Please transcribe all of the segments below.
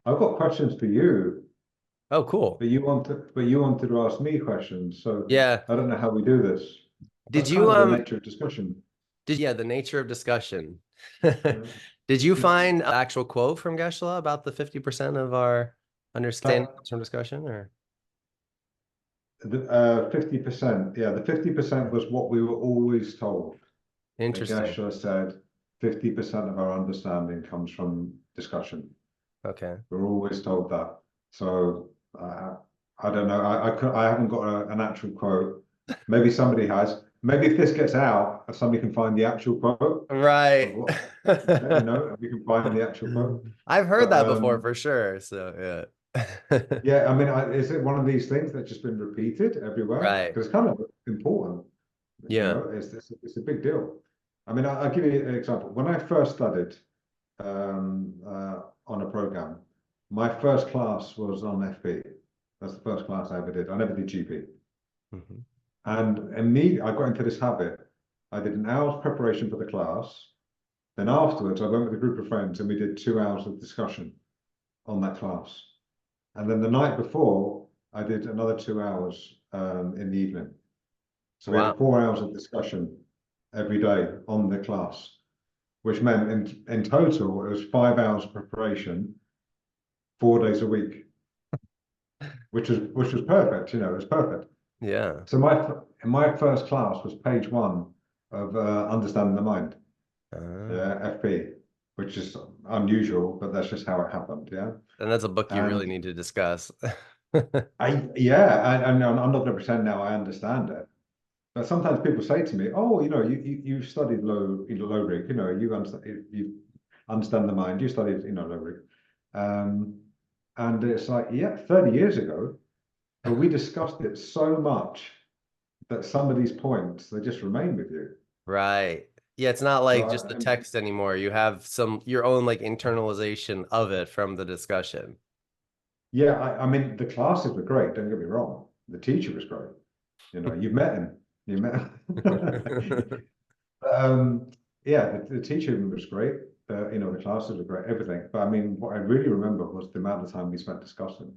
I've got questions for you, Oh, cool. but you wanted to ask me questions. So Yeah. I don't know how we do this. Did That's kind you of the nature of discussion. yeah, the nature of discussion. Yeah. Did you find an actual quote from Geshe-la about the 50% of our understanding That from discussion, or 50%, yeah, the 50% was what we were always told. The interesting? Geshe said 50% of our understanding comes from discussion. Okay. We're always told that. So I don't know. I haven't got an actual quote. Maybe somebody has. Maybe if this gets out, somebody can find the actual quote of Right. what, you know, we can find the actual quote. I've heard But that before for sure. So yeah. yeah, I mean, is it one of these things that's just been repeated everywhere? Right. Because it's kind of important, you Yeah. know, it's a big deal. I mean, I'll give you an example. When I first studied on a program, my first class was on FB. That's the first class I ever did. I never did GP. Mhm. And me, I got into this habit. I did an hour's preparation for the class. Then afterwards, I went with a group of friends and we did 2 hours of discussion on that class. And then the night before, I did another 2 hours in the evening. So we had Wow. 4 hours of discussion every day on the class, which meant in total, it was 5 hours of preparation, 4 days a week, which was perfect. You know, it was perfect. Yeah. So my first class was page one of Understanding the Mind, Uh, yeah, FP, which is unusual, but that's just how it happened, yeah. and that's a book you really And need to discuss. yeah, I'm not going to pretend now I understand it, but sometimes people say to me, "Oh, you know, you studied low rig, you know, you understand the mind, you studied, you know, low rig," um, and it's like, yeah, 30 years ago, but we discussed it so much that some of these points they just remain with you. Right. Yeah, it's not So like just the text anymore. You have some your own like internalization of it from the discussion. yeah, I mean the classes were great. Don't get me wrong. The teacher was great. You know, you've met him. You met him. um, yeah, the teacher was great. You know, the classes were great. Everything. But I mean, what I really remember was the amount of time we spent discussing.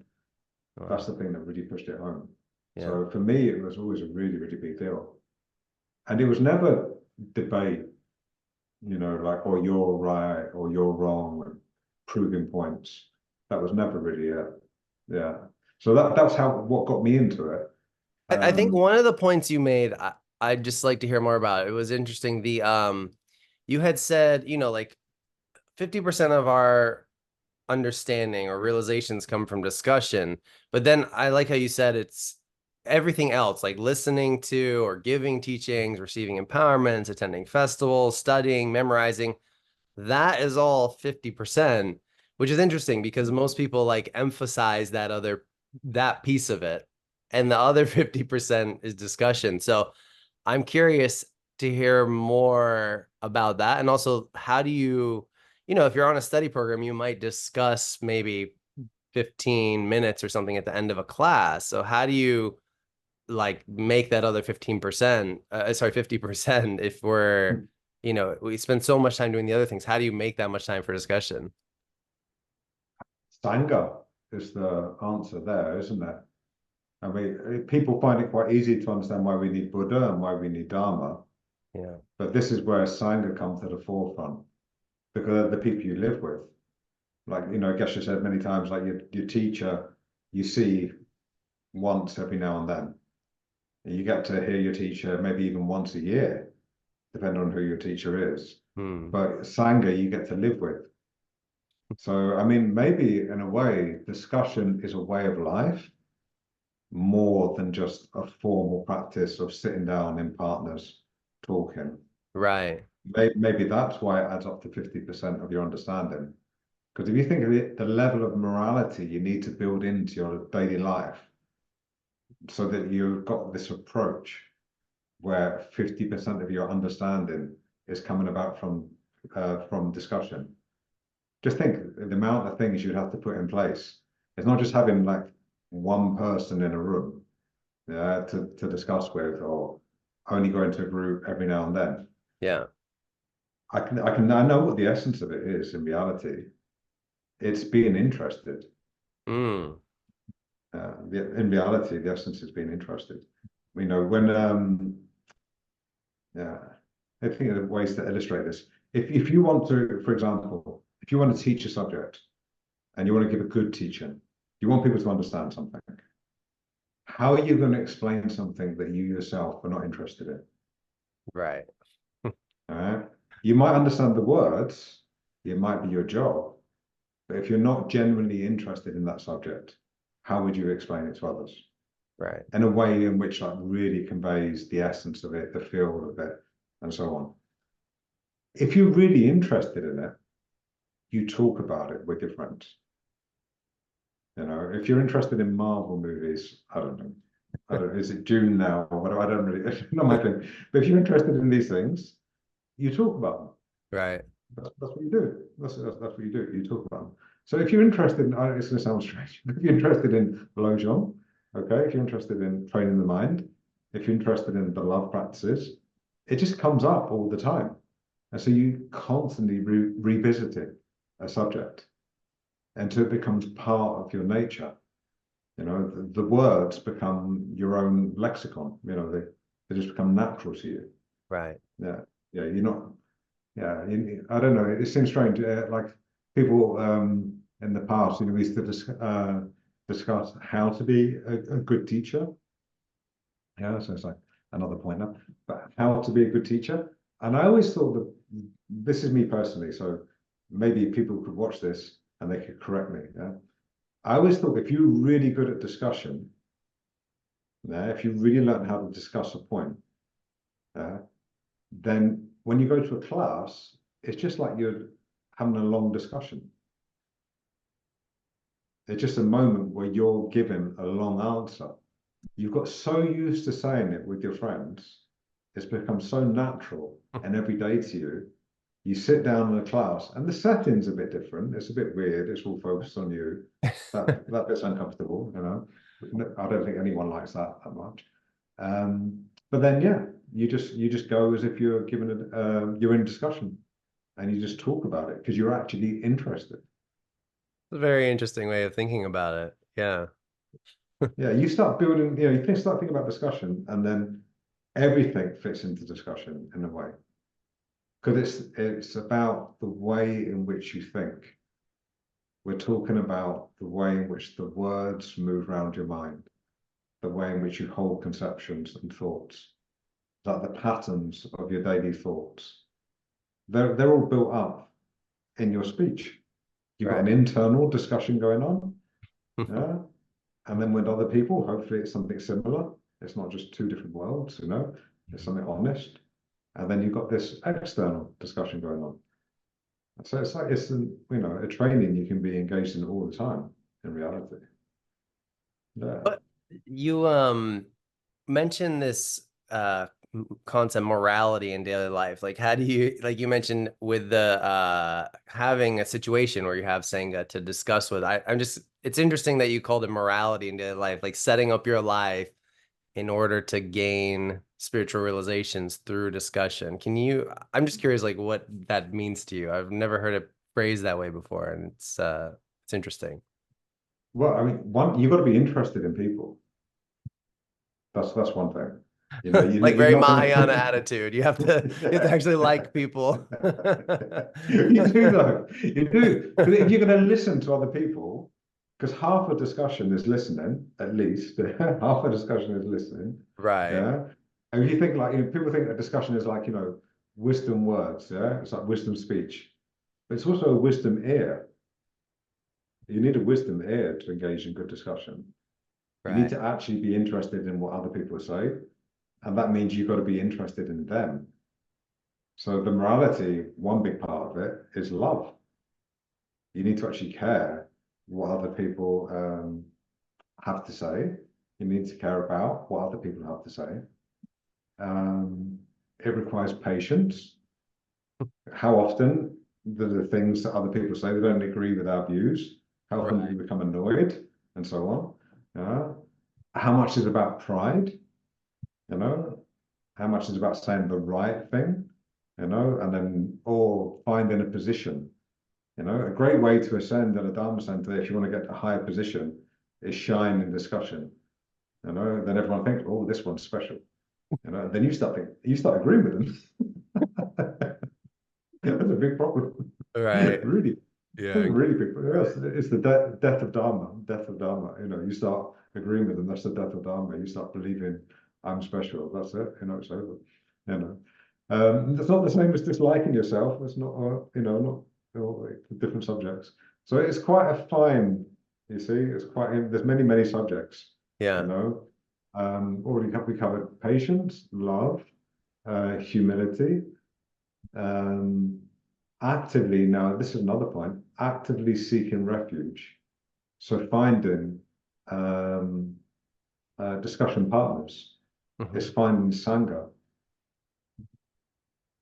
That's Wow. the thing that really pushed it home. Yeah. So for me, it was always a really, really big deal. And it was never debate. You know, like, oh, you're right or you're wrong, and proving points. That was never really it. Yeah. So that's how what got me into it. I think Um, one of the points you made, I'd just like to hear more about. It was interesting. You had said, like 50% of our understanding or realizations come from discussion. But then I like how you said it's everything else, like listening to or giving teachings, receiving empowerments, attending festivals, studying, memorizing. That is all 50%, which is interesting because most people like emphasize that piece of it. And the other 50% is discussion. So I'm curious to hear more about that. And also, how do if you're on a study program, you might discuss maybe 15 minutes or something at the end of a class. So how do you like make that other 15%, sorry, 50% if we spend so much time doing the other things. How do you make that much time for discussion? Sangha is the answer there, isn't it? I mean, people find it quite easy to understand why we need Buddha and why we need Dharma, Yeah. but this is where Sangha comes to the forefront because they're the people you live with. Like, you know, Geshe said many times, like your teacher, you see once every now and then. You get to hear your teacher maybe even once a year, depending on who your teacher is. Hmm. But Sangha, you get to live with. So, I mean, maybe in a way, discussion is a way of life more than just a formal practice of sitting down in partners talking. Right. Maybe that's why it adds up to 50% of your understanding. Because if you think of it, the level of morality you need to build into your daily life so that you've got this approach where 50% of your understanding is coming about from discussion. Just think the amount of things you'd have to put in place. It's not just having like one person in a room, yeah, to discuss with, or only go into a group every now and then. Yeah. I know what the essence of it is in reality, It's being interested. Mm, In reality, the essence is being interested. You know, when yeah, I think of ways to illustrate this. If you want to, for example, if you want to teach a subject and you want to give a good teaching, you want people to understand something. How are you going to explain something that you yourself are not interested in? right. All right. You might understand the words, it might be your job, but if you're not genuinely interested in that subject, how would you explain it to others? Right. In a way in which like really conveys the essence of it, the feel of it, and so on. If you're really interested in it, you talk about it with your friends. You know, if you're interested in Marvel movies, I don't know. I don't, is it June now or whatever? I don't really, it's not my thing. But if you're interested in these things, you talk about them. Right. That's what you do. That's what you do. You talk about them. So if you're interested in, it's going to sound strange. If you're interested in Lojong, okay, if you're interested in training the mind, if you're interested in the love practices, it just comes up all the time. And so you constantly revisit a subject until it becomes part of your nature. You know, the words become your own lexicon. You know, they just become natural to you. Right. Yeah, yeah. You're not. Yeah, I don't know. It seems strange. Like people in the past, you know, we used to discuss how to be a good teacher. Yeah, so it's like another point now. But how to be a good teacher. And I always thought that this is me personally. So maybe people could watch this and they could correct me. Yeah. I always thought if you're really good at discussion, yeah, if you really learn how to discuss a point, uh, then when you go to a class, it's just like you're having a long discussion. It's just a moment where you're given a long answer. You've got so used to saying it with your friends, it's become so natural and everyday to you. You sit down in a class, and the setting's a bit different. It's a bit weird. It's all focused on you. That bit's uncomfortable, you know. I don't think anyone likes that much. But then, yeah, you just go as if you're given you're in discussion, and you just talk about it because you're actually interested. It's a very interesting way of thinking about it. Yeah. Yeah, you start building. You know, you can start thinking about discussion, and then everything fits into discussion in a way because it's about the way in which you think. We're talking about the way in which the words move around your mind, the way in which you hold conceptions and thoughts, like the patterns of your daily thoughts. They're all built up in your speech. You've got an Right. internal discussion going on, yeah, and then with other people, hopefully it's something similar. It's not just two different worlds, you know. It's something honest, and then you've got this external discussion going on. So it's like a training you can be engaged in all the time in reality. Yeah. But you mentioned this concept morality in daily life. Like how do you like you mentioned with the having a situation where you have Sangha to discuss with. I'm just it's interesting that you called it morality in daily life, like setting up your life in order to gain spiritual realizations through discussion. I'm just curious like what that means to you. I've never heard it phrased that way before, and it's interesting. Well, I mean, you've got to be interested in people. That's one thing. You know, Like you're very not Mahayana gonna. attitude. You have to actually like people. You do though. You do. Because if you're going to listen to other people, because half a discussion is listening, at least half a discussion is listening. Right. Yeah. And if you think like people think a discussion is like wisdom words. Yeah. It's like wisdom speech, but it's also a wisdom ear. You need a wisdom ear to engage in good discussion. You need Right. to actually be interested in what other people say. And that means you've got to be interested in them. So the morality, one big part of it is love. You need to actually care what other people have to say. You need to care about what other people have to say. It requires patience. How often do the things that other people say they don't agree with our views? How often do we Right. become annoyed and so on? Yeah. How much is about pride? You know, how much is about saying the right thing? You know, and then or finding a position. You know, a great way to ascend at a Dharma center, if you want to get a higher position, is shine in discussion. You know, then everyone thinks, oh, this one's special. You know, then you start agreeing with them. That's a big problem. Right. Really, Yeah. really big. Yes, it's the death of Dharma. Death of Dharma. You know, you start agreeing with them. That's the death of Dharma. You start believing I'm special. That's it. You know, it's over. You know, it's not the same as disliking yourself. It's not. You know, not different subjects. So it's quite a fine. You see, it's quite. There's many subjects. Yeah. You know, already we covered patience, love, humility. Actively, now this is another point, actively seeking refuge. So finding discussion partners is finding Sangha.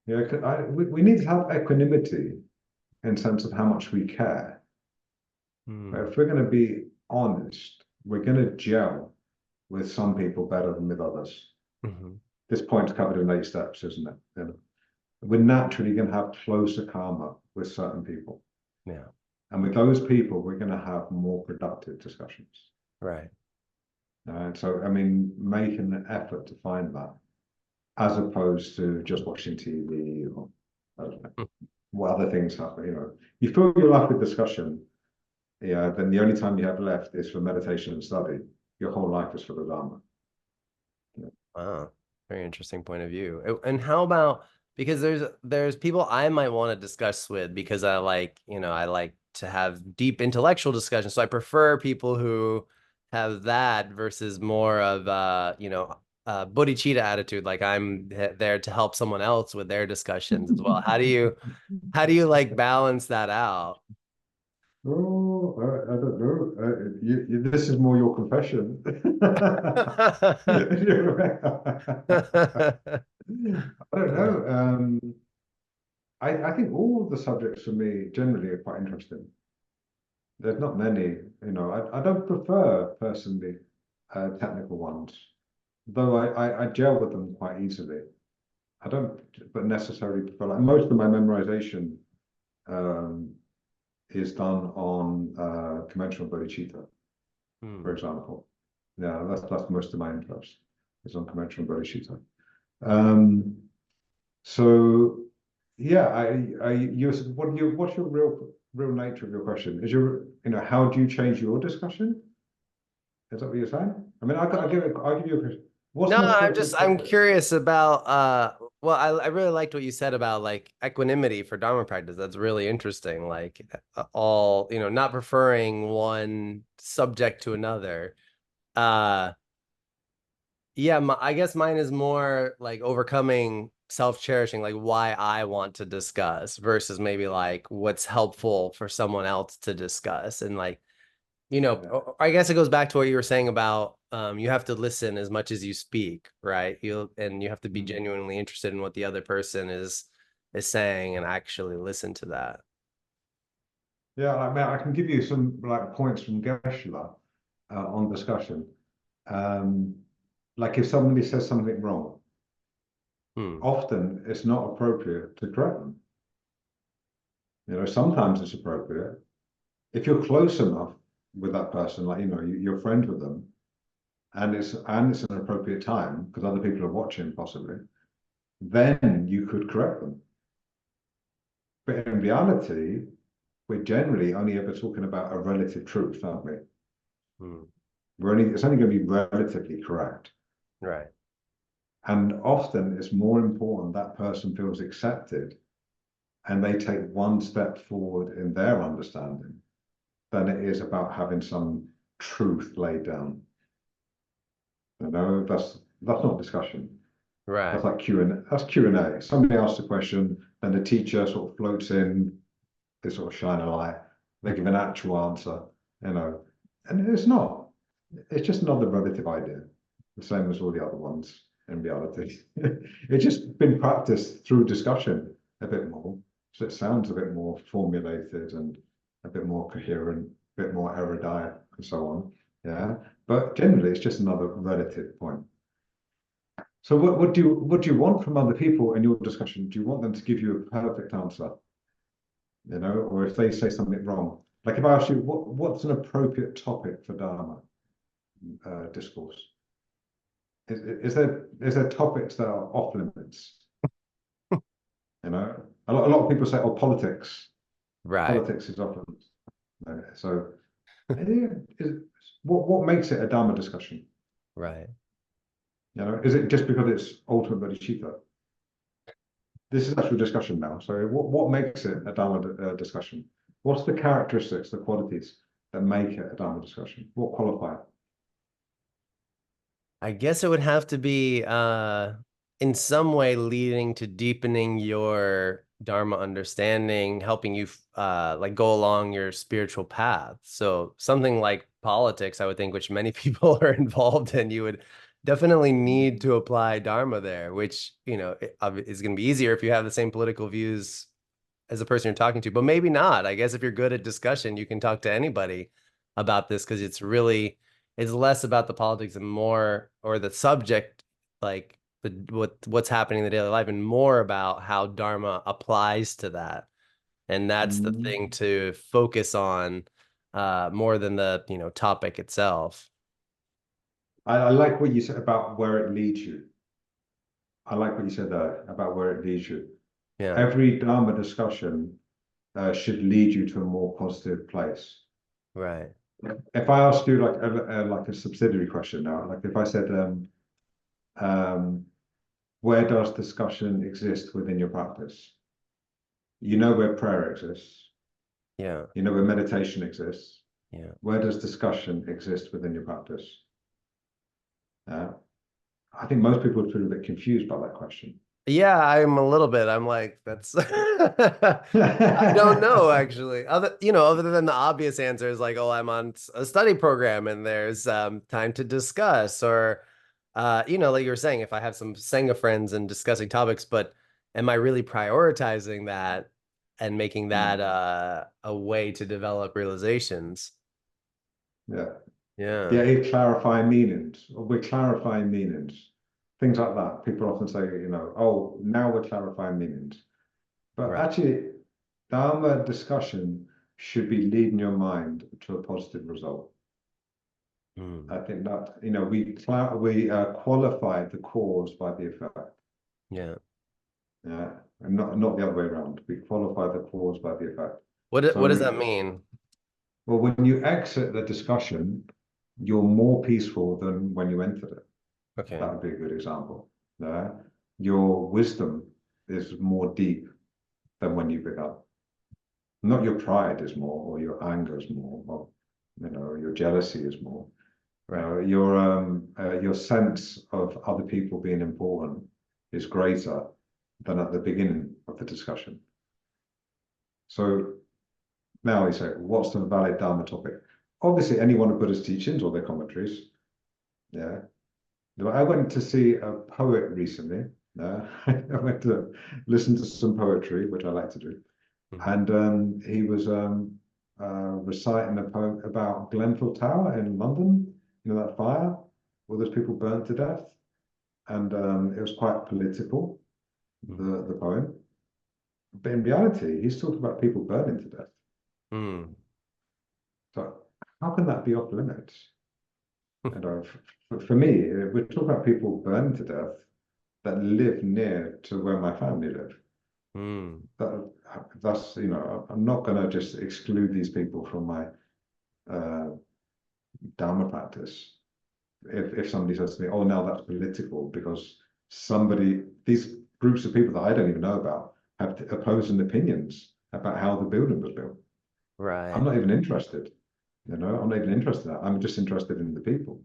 Yeah, we need to have equanimity in sense of how much we care. But if we're going to be honest, we're going to gel with some people better than with others. This point's covered in 8 steps, isn't it? You know? We're naturally going to have closer karma with certain people. Yeah. And with those people, we're going to have more productive discussions. Right. So, I mean, making an effort to find that, as opposed to just watching TV or I don't know, what other things happen. You know, you fill your life with discussion, yeah, then the only time you have left is for meditation and study. Your whole life is for the Dharma. Yeah. Wow. Very interesting point of view. And how about, because there's people I might want to discuss with because I like, I like to have deep intellectual discussions. So I prefer people who have that versus more of bodhicitta attitude. Like I'm there to help someone else with their discussions as well. How do you like balance that out? Oh, I don't know. This is more your confession. I don't know. I think all the subjects for me generally are quite interesting. There's not many, I don't prefer personally technical ones, though I gel with them quite easily. I don't, but necessarily prefer, like most of my memorization um, is done on conventional bodhicitta, for example. Yeah, that's most of my interest is on conventional bodhicitta. So yeah, what's your real nature of your question? Is how do you change your discussion? Is that what you're saying? I mean, I'll give you a question. What's No, an I'm appropriate I'm subject? curious about well, I really liked what you said about like equanimity for Dharma practice. That's really interesting. Like all, not preferring one subject to another. Uh yeah, I guess mine is more like overcoming self-cherishing, like why I want to discuss versus maybe like what's helpful for someone else to discuss. And like I guess it goes back to what you were saying about you have to listen as much as you speak, right? You have to be genuinely interested in what the other person is saying and actually listen to that. Yeah, I mean, I can give you some like points from Geshe-la on discussion. Um, like if somebody says something wrong, often it's not appropriate to correct them. Sometimes it's appropriate. If you're close enough with that person, like you're friends with them, and it's an appropriate time because other people are watching possibly, then you could correct them. But in reality, we're generally only ever talking about a relative truth, aren't we? It's only going to be relatively correct. Right. And often it's more important that person feels accepted and they take one step forward in their understanding than it is about having some truth laid down. That's not discussion. Right. That's like Q&A. That's Q&A. Somebody asks a question, then the teacher sort of floats in, they sort of shine a light, they give an actual answer, and it's not. It's just another relative idea, the same as all the other ones in reality. It's just been practiced through discussion a bit more, so it sounds a bit more formulated and a bit more coherent, a bit more erudite, and so on. Yeah, but generally, it's just another relative point. So, what do you want from other people in your discussion? Do you want them to give you a perfect answer? you know, or if they say something wrong. Like if I ask you, what's an appropriate topic for Dharma discourse? Is there topics that are off limits? You know, a lot of people say, oh, politics. Right. Politics is off limits. So, yeah, what makes it a Dharma discussion? Right. You know, is it just because it's ultimately cheaper? This is actual discussion now. So, what makes it a Dharma discussion? What's the characteristics, the qualities that make it a Dharma discussion? What qualify it? I guess it would have to be in some way leading to deepening your Dharma understanding, helping you like go along your spiritual path. So something like politics, I would think, which many people are involved in, you would definitely need to apply Dharma there, which, is going to be easier if you have the same political views as the person you're talking to, but maybe not. I guess if you're good at discussion, you can talk to anybody about this because it's less about the politics and more, or the subject, like what's happening in the daily life, and more about how Dharma applies to that. And that's the Mm. thing to focus on, more than the, topic itself. I like what you said about where it leads you. I like what you said there about where it leads you. Yeah. Every Dharma discussion should lead you to a more positive place. Right. If I ask you like a subsidiary question now, like if I said, um, where does discussion exist within your practice? You know where prayer exists. Yeah. You know where meditation exists. Yeah. Where does discussion exist within your practice? Uh, I think most people feel a bit confused by that question. Yeah, I'm a little bit. I'm like, that's I don't know actually. Other than the obvious answers like, oh, I'm on a study program and there's time to discuss, or like you were saying, if I have some Sangha friends and discussing topics, but am I really prioritizing that and making that Mm. a way to develop realizations? Yeah. Yeah. Yeah, clarifying meanings. We're clarifying meanings. Things like that. People often say, oh, now we're clarifying meanings. But Right. actually, Dharma discussion should be leading your mind to a positive result. Mm. I think that, we qualify the cause by the effect. Yeah. Yeah, and not the other way around. We qualify the cause by the effect. What does So, that mean? well, when you exit the discussion, you're more peaceful than when you entered it. Okay. That would be a good example. Yeah? Your wisdom is more deep than when you began. Not your pride is more, or your anger is more, or your jealousy is more. Right. Your sense of other people being important is greater than at the beginning of the discussion. So now we say, what's the valid Dharma topic? Obviously, any one of Buddha's teachings or their commentaries. Yeah. I went to see a poet recently. I went to listen to some poetry, which I like to do. Mhm. And he was reciting a poem about Grenfell Tower in London, that fire, all those people burnt to death. And it was quite political, Mhm. the poem. But in reality, he's talking about people burning to death. Mm. So how can that be off limits? And for me, we're talking about people burning to death that live near to where my family live. Mm. That's, I'm not going to just exclude these people from my uh, Dharma practice. If somebody says to me, oh, now that's political because these groups of people that I don't even know about have opposing opinions about how the building was built. I'm Right. not even interested. I'm not even interested in that. I'm just interested in the people.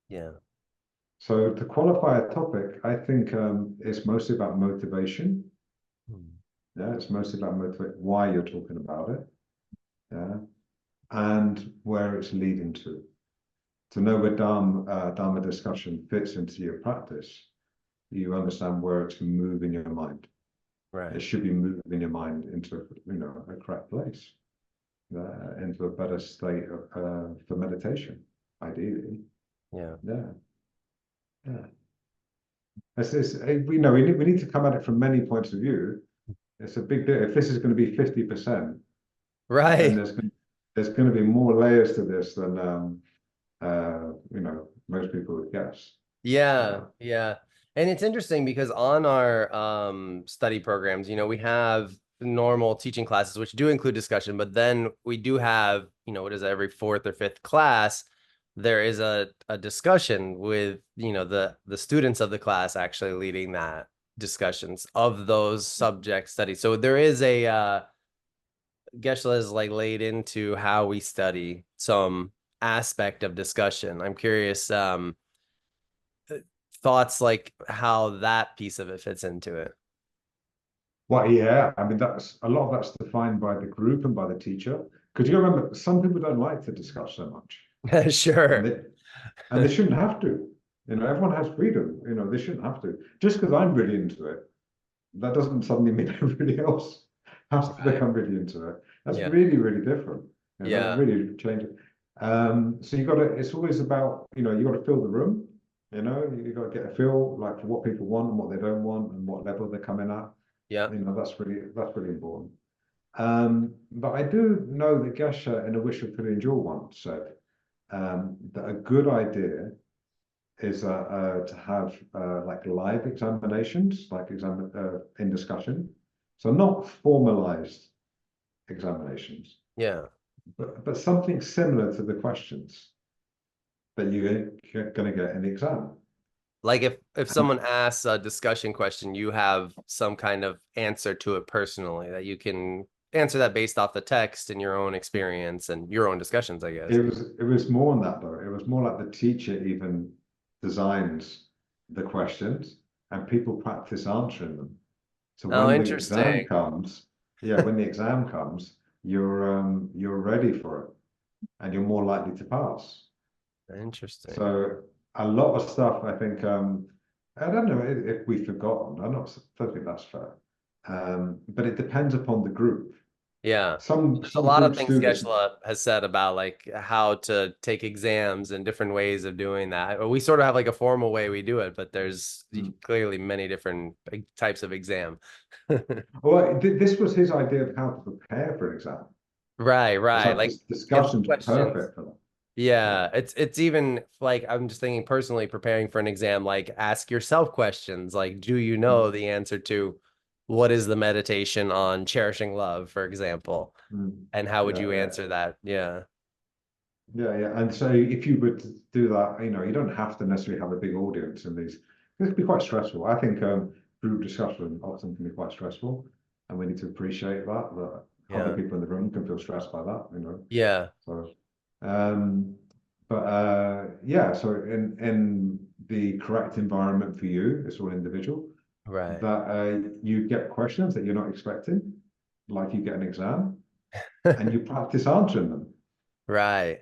Yeah. So to qualify a topic, I think it's mostly about motivation. Mm. Yeah, it's mostly about why you're talking about it. Yeah, and where it's leading to. To know where Dharma discussion fits into your practice, you understand where it's moving your mind. It Right. should be moving your mind into a correct place, into a better state for meditation, ideally. Yeah. Yeah, yeah. We need to come at it from many points of view. It's a big deal. If this is going to be 50%, And Right. there's going to be more layers to this than most people would guess. Yeah, Uh, yeah. And it's interesting because on our study programs, we have normal teaching classes which do include discussion, but then we do have, what is it, every fourth or fifth class, there is a discussion with, the students of the class actually leading that discussions of those subject studies. So there is a Geshe is like laid into how we study some aspect of discussion. I'm curious, thoughts like how that piece of it fits into it. well, yeah, I mean that's a lot of that's defined by the group and by the teacher. Because you remember, some people don't like to discuss so much, and Sure. they shouldn't have to. Everyone has freedom. They shouldn't have to. Just because I'm really into it, that doesn't suddenly mean everybody else has to Right. become really into it. That's Yeah. really, really different. That Yeah. really changes. So you got to. It's always about you got to fill the room. You got to get a feel like for what people want and what they don't want and what level they're coming at. Yeah. That's really important. But I do know that Geshe in A Wish of Pirinjal once said that a good idea is to have like live examinations, like in discussion. So not formalized examinations, Yeah. but something similar to the questions that you're going to get in the exam. Like if someone asks a discussion question, you have some kind of answer to it personally that you can answer that based off the text and your own experience and your own discussions, I guess. It was more than that though. It was more like the teacher even designs the questions and people practice answering them. So Oh, when the exam interesting. comes, yeah, when the exam comes, you're ready for it and you're more likely to pass. Interesting. So a lot of stuff, I think, I don't know if we've forgotten. Don't think that's fair. But it depends upon the group. Yeah. Some There's a some lot of groups things do this. Geshe has said about like how to take exams and different ways of doing that. We sort of have like a formal way we do it, but there's Mm. clearly many different types of exam. Well, this was his idea of how to prepare for an exam. Right, It's right. like Like this if the discussion's questions, perfect for them. Yeah. yeah, it's even like I'm just thinking personally preparing for an exam, like ask yourself questions like, do you Mm, know the answer to what is the meditation on cherishing love, for example? mm. And how would Yeah, you yeah, answer that? Yeah. yeah, yeah. And so if you were to do that, you don't have to necessarily have a big audience in these. This can be quite stressful. I think group discussion often can be quite stressful, and we need to appreciate that other Yeah. people in the room can feel stressed by that. Yeah. So, um, but yeah. So in the correct environment for you, it's all individual. Right. That you get questions that you're not expecting, like you get an exam, and you practice answering them. Right.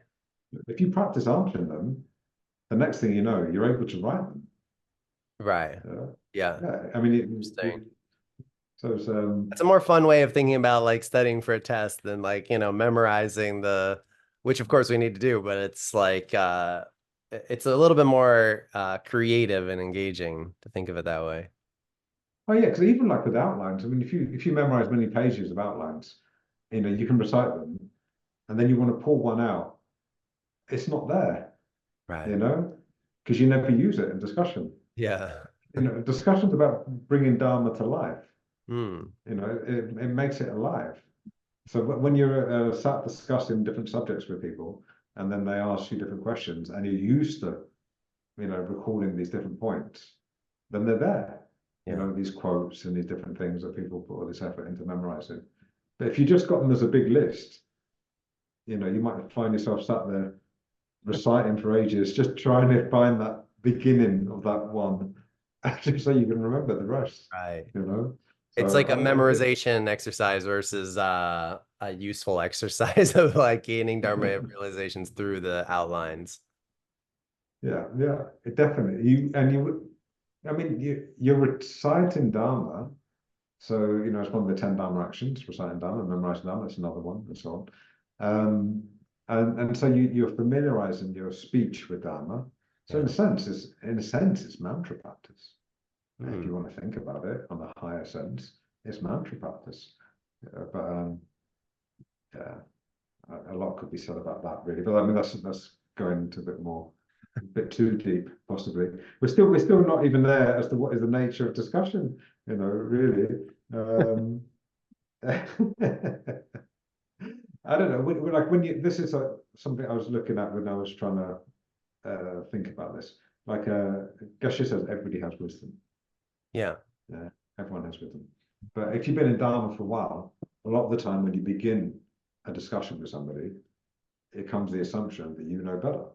If you practice answering them, the next thing you know, you're able to write them. Right. Yeah, Yeah. yeah. I mean, Interesting. so it's It's a more fun way of thinking about like studying for a test than like, memorizing which of course we need to do, but it's like it's a little bit more creative and engaging to think of it that way. oh yeah, because even like with outlines, I mean, if you memorize many pages of outlines, you can recite them, and then you want to pull one out, it's not there, Right. you know, because you never use it in discussion. Yeah. Discussion's about bringing Dharma to life. Hmm. It makes it alive. So when you're sat discussing different subjects with people, and then they ask you different questions, and you're used to, recalling these different points, then they're there. Yeah. These quotes and these different things that people put all this effort into memorizing. But if you just got them as a big list, you might find yourself sat there reciting for ages, just trying to find that beginning of that one, actually, so you can remember the rest. Right. You know. It's So like a memorization exercise versus a useful exercise of like gaining Dharma realizations through the outlines. yeah, yeah, it definitely you. I mean, you're reciting Dharma. So, it's one of the 10 Dharma actions, reciting Dharma, memorizing Dharma, that's another one, and so on. And so you're familiarizing your speech with Dharma. So Yeah. in a sense, it's mantra practice. If Hmm. you want to think about it on a higher sense, it's mantra practice. But Yeah, a lot could be said about that, really. But I mean, that's going into a bit too deep, possibly. We're still not even there as to what is the nature of discussion, really. I don't know. Like when you, this is something I was looking at when I was trying to think about this. Like, Geshe says, everybody has wisdom. Yeah. Yeah, everyone has wisdom. But if you've been in Dharma for a while, a lot of the time when you begin a discussion with somebody, it comes the assumption that you know better.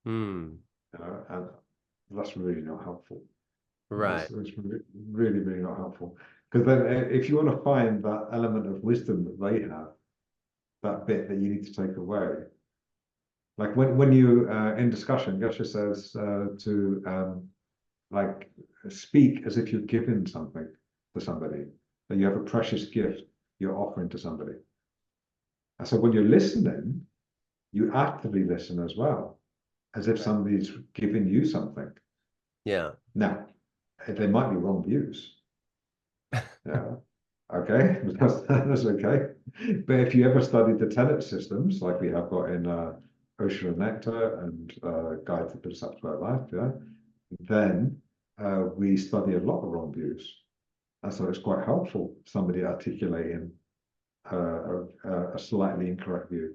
Hmm. And that's really not helpful. Right. It's really, really not helpful. Because then, if you want to find that element of wisdom that they have, that bit that you need to take away, like when you in discussion, Geshe says to like speak as if you're giving something to somebody, that you have a precious gift you're offering to somebody. And so when you're listening, you actively listen as well, as if somebody's giving you something. Yeah. Now, they might be wrong views. Yeah. Okay, that's okay. But if you ever studied the tenet systems, like we have got in Ocean of Nectar and Guide to Buddhist Life, yeah, then we study a lot of wrong views. And so it's quite helpful, somebody articulating a slightly incorrect view.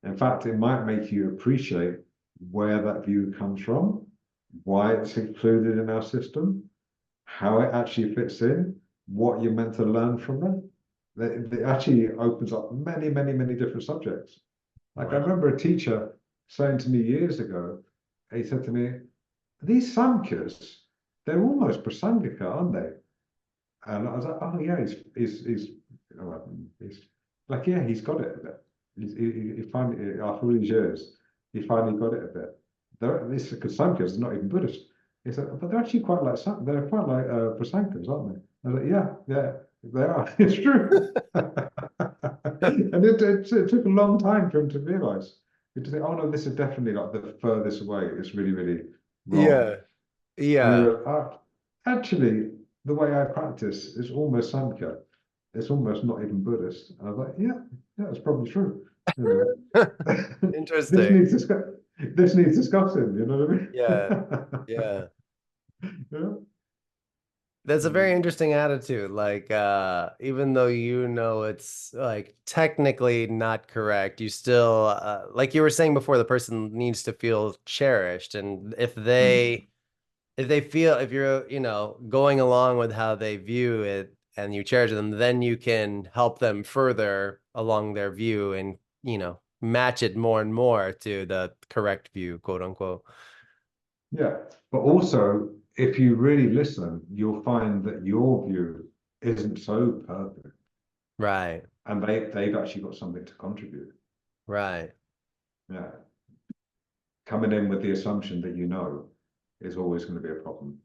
In fact, it might make you appreciate where that view comes from, why it's included in our system, how it actually fits in, what you're meant to learn from it. It actually opens up many, many, many different subjects. Like I remember a teacher saying to me years ago, he said to me, these Samkhya's, they're almost Prasangika, aren't they? And I was like, oh yeah, he's like, yeah, he's got it a bit. He finally, after all these years, he finally got it a bit. This because Samkhya is not even Buddhist. He said, but they're actually quite like they're quite like Prasankas, aren't they? I was like, yeah, they are. It's true. And it took a long time for him to realize. To say, oh no, this is definitely like the furthest away. It's really, really wrong. Yeah. And he Yeah. went, actually, the way I practice is almost Samkhya. It's almost not even Buddhist. And I was like, yeah, that's probably true. This Interesting. needs this needs discussing, you know what I Yeah. mean? Yeah. Yeah. That's a very Mm. interesting attitude. Like, even though you know it's like technically not correct, you still, like you were saying before, the person needs to feel cherished. And Mm. if they feel, if you're, going along with how they view it and you cherish them, then you can help them further along their view and, match it more and more to the correct view, quote unquote. Yeah. But also, if you really listen, you'll find that your view isn't so perfect. Right. And they've actually got something to contribute. Right. Yeah. Coming in with the assumption that you know is always going to be a problem.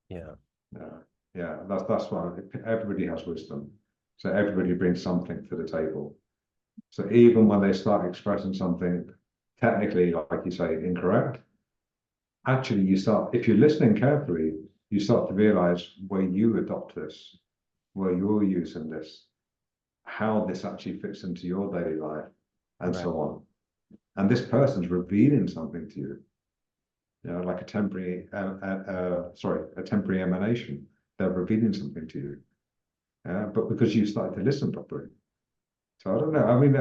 Yeah. Yeah, yeah, that's why everybody has wisdom. So everybody brings something to the table. So even when they start expressing something technically, like you say, incorrect, actually you start, if you're listening carefully, you start to realize where you adopt this, where you're using this, how this actually fits into your daily life, and Right. so on. And this person's revealing something to you, like a temporary emanation. They're revealing something to you, but because you started to listen properly. So I don't know. I mean,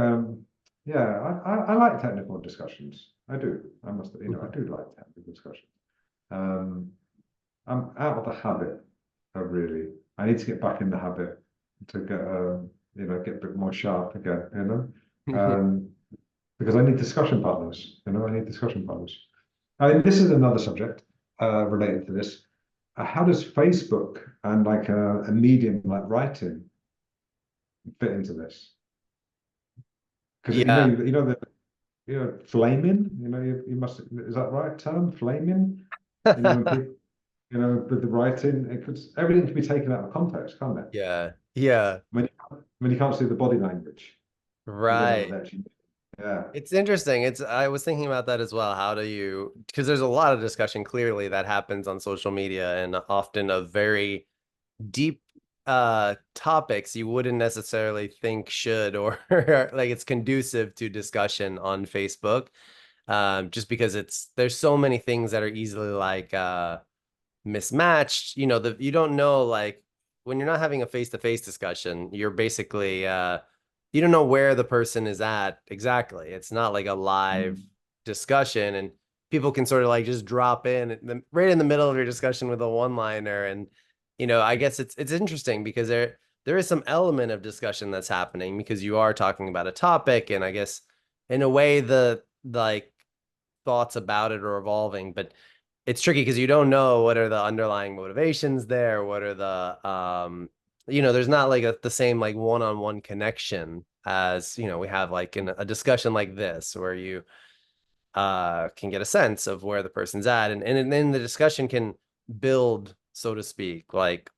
yeah, I like technical discussions. I do. I must, I do like technical discussions. Um, I'm out of the habit of really. I need to get back in the habit to get, get a bit more sharp again. Because I need discussion partners. I need discussion partners. I mean, this is another subject related to this. How does Facebook and like a medium like writing fit into this? Because Yeah. flaming. You must, is that right term? Flaming. When people, with the writing, everything can be taken out of context, can't it? Yeah. Yeah. When you can't see the body language, you don't know what Right. they actually mean. Yeah. It's interesting. I was thinking about that as well. How do you, because there's a lot of discussion clearly that happens on social media and often a very deep topics you wouldn't necessarily think should or like it's conducive to discussion on Facebook. Just because there's so many things that are easily like mismatched. You don't know, like when you're not having a face-to-face discussion, you're basically you don't know where the person is at exactly. It's not like a live Mm. discussion, and people can sort of like just drop right in the middle of your discussion with a one-liner. And I guess it's interesting because there is some element of discussion that's happening because you are talking about a topic, and I guess in a way the like thoughts about it are evolving, but it's tricky because you don't know what are the underlying motivations there, what are the there's not like the same like one-on-one connection as we have like in a discussion like this where you can get a sense of where the person's at, and then the discussion can build, so to speak. Like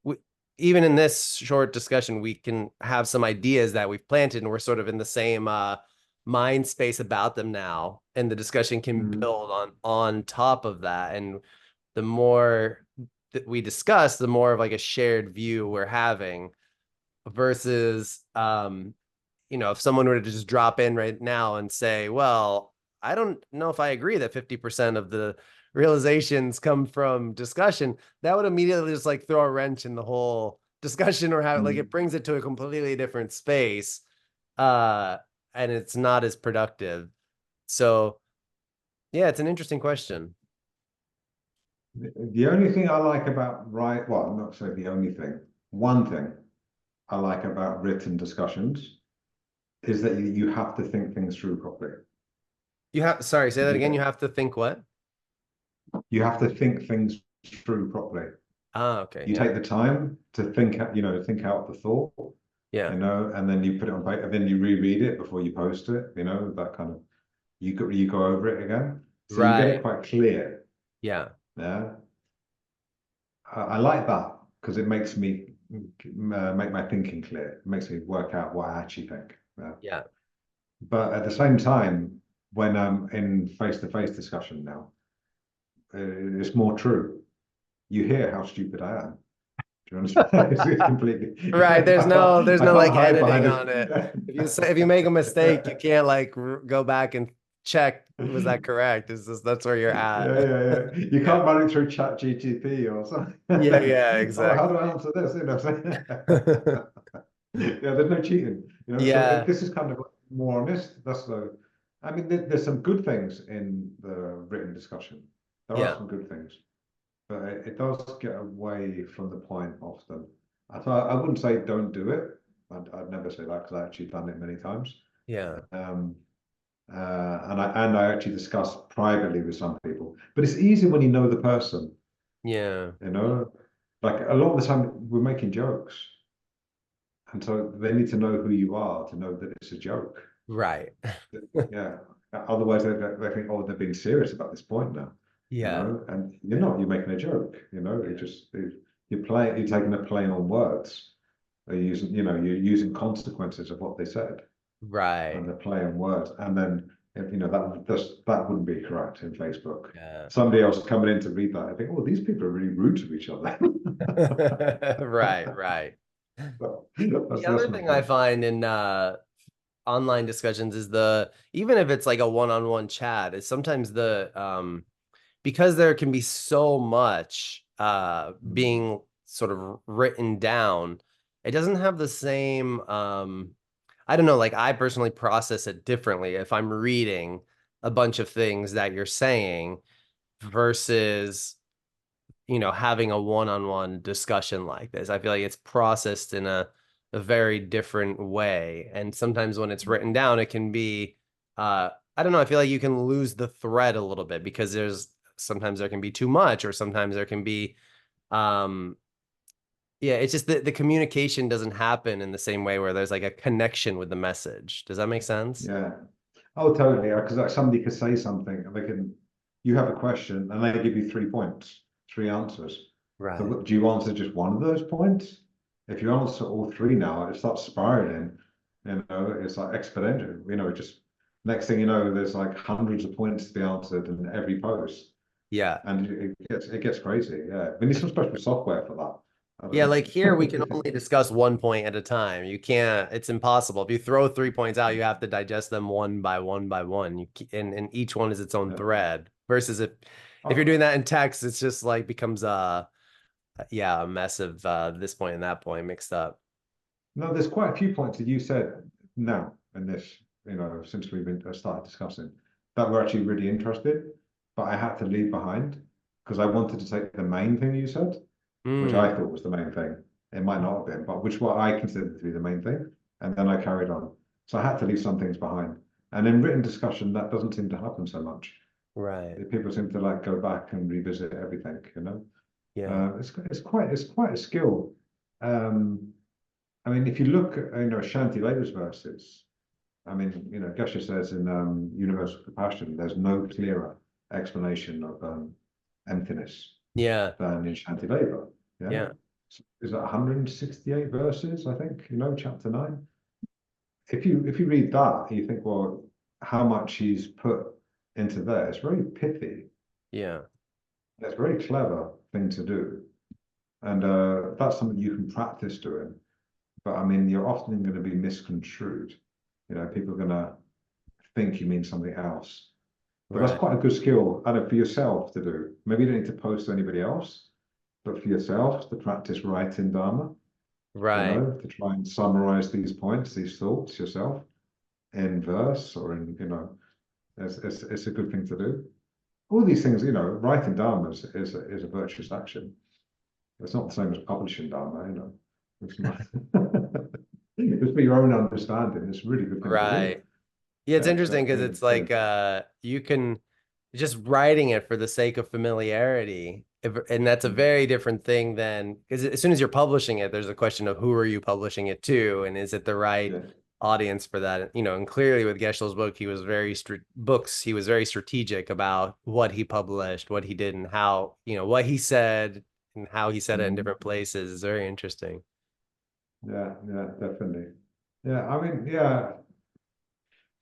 we, even in this short discussion, we can have some ideas that we've planted, and we're sort of in the same mind space about them now, and the discussion can Mm. build on top of that. And the more that we discuss, the more of like a shared view we're having versus if someone were to just drop in right now and say, well, I don't know if I agree that 50% of the realizations come from discussion, that would immediately just like throw a wrench in the whole discussion, or how like Mm. it brings it to a completely different space. Uh, and it's not as productive. So yeah, it's an interesting question. The only thing I like about well, I'm not saying the only thing. One thing I like about written discussions is that you have to think things through properly. Sorry, say that again. You You have to think what? you have to think things through properly. Ah, okay. You Yeah. take the time to think, think out the thought, Yeah. and then you put it on paper, and then you reread it before you post it, that kind of, you go over it again. So you get it Right. quite clear. Yeah. Yeah. I like that because it makes me make my thinking clear. It makes me work out what I actually think. Yeah. Yeah. But at the same time, when I'm in face-to-face discussion now, it's more true. You hear how stupid I am. Do you understand? It's completely. Right. There's I no can't like hide editing behind on it. If you it. make a mistake, you can't like go back and check, was that correct? Is this That's where you're Yeah, at. yeah, yeah. You Yeah. can't run it through Chat GTP or something. Yeah, yeah, Oh, how do exactly. I answer this? Yeah, there's no cheating. So Yeah. this is kind of more honest. I mean, there's some good things in the written discussion. There are Yeah. some good things, but it does get away from the point often. I wouldn't say don't do it. I'd never say that because I actually done it many times. Yeah. Um, and I actually discuss privately with some people. But it's easy when you know the person, Yeah. you know. Like a lot of the time we're making jokes, and so they need to know who you are to know that it's a joke. Right. Yeah. Otherwise, they think, oh, they're being serious about this point now, Yeah. and you're Yeah. not. You're making a joke, Yeah. you're taking a play on words. You're using consequences of what they said, and Right. they're playing words. And then, that wouldn't be correct in Facebook. Yeah. Somebody else coming in to read that, I think, oh, these people are really rude to each other. Right, right. The That's other not thing I good. find in online discussions is even if it's like a one-on-one chat, is sometimes because there can be so much Mm. being sort of written down, it doesn't have the same I don't know, like I personally process it differently if I'm reading a bunch of things that you're saying versus having a one-on-one discussion like this. I feel like it's processed in a very different way. And sometimes when it's written down, it can be, I don't know, I feel like you can lose the thread a little bit because sometimes there can be too much, or sometimes there can be, um, yeah, it's just the communication doesn't happen in the same way where there's like a connection with the message. Does that make sense? Yeah. Oh, totally. Because like somebody could say something, and you have a question, and they give you 3 points, three answers. So Right. do you answer just one of those points? If you answer all three now, it starts spiraling. It's like exponential. Just next thing you know, there's like hundreds of points to be answered in every post, Yeah. and it gets crazy. Yeah, we need some special software for that. I don't Yeah, like here we can know. only discuss one point at a time. You can't, it's impossible. If you throw 3 points out, you have to digest them one by one by one. And each one is its own Yeah. thread. Versus if you're Oh, doing that in text, it's just like becomes a mess of this point and that point mixed up. no, there's quite a few points that you said now in this, since we've been started discussing that were actually really interested, but I had to leave behind because I wanted to take the main thing you said, which Mm, I thought was the main thing. It might not have been, but which what I considered to be the main thing. And then I carried on. So I had to leave some things behind. And in written discussion, that doesn't seem to happen so much. right. People seem to like go back and revisit everything, Yeah. It's quite a skill. Um, I mean, if you look at, Shanti Labor's verses, I mean, Geshe says in Universal Compassion, there's no clearer explanation of emptiness Yeah. than in Shanti Labor. Yeah. Yeah. Is that 168 verses, I think, chapter 9. If you read that, you think, well, how much he's put into there. It's very pithy. Yeah. It's a very clever thing to do. And that's something you can practice doing. But I mean, you're often going to be misconstrued. People are going to think you mean something else. But that's Right. quite a good skill, and for yourself to do. Maybe you don't need to post to anybody else, but for yourself to practice writing Dharma, Right. to try and summarize these points, these thoughts yourself in verse or in, it's a good thing to do. All these things, writing Dharma is a virtuous action. It's not the same as publishing Dharma, It's not. It's for your own understanding. It's a really good thing to do. Right. Yeah, it's Yeah, interesting so because it's like you can just writing it for the sake of familiarity. And that's a very different thing than because as soon as you're publishing it, there's a question of who are you publishing it to, and is it the right yeah, audience for that? And clearly with Geshel's book, he was he was very strategic about what he published, what he did, and how, what he said and how he said it in mm, different places is very interesting. yeah, definitely. Yeah, I mean, yeah.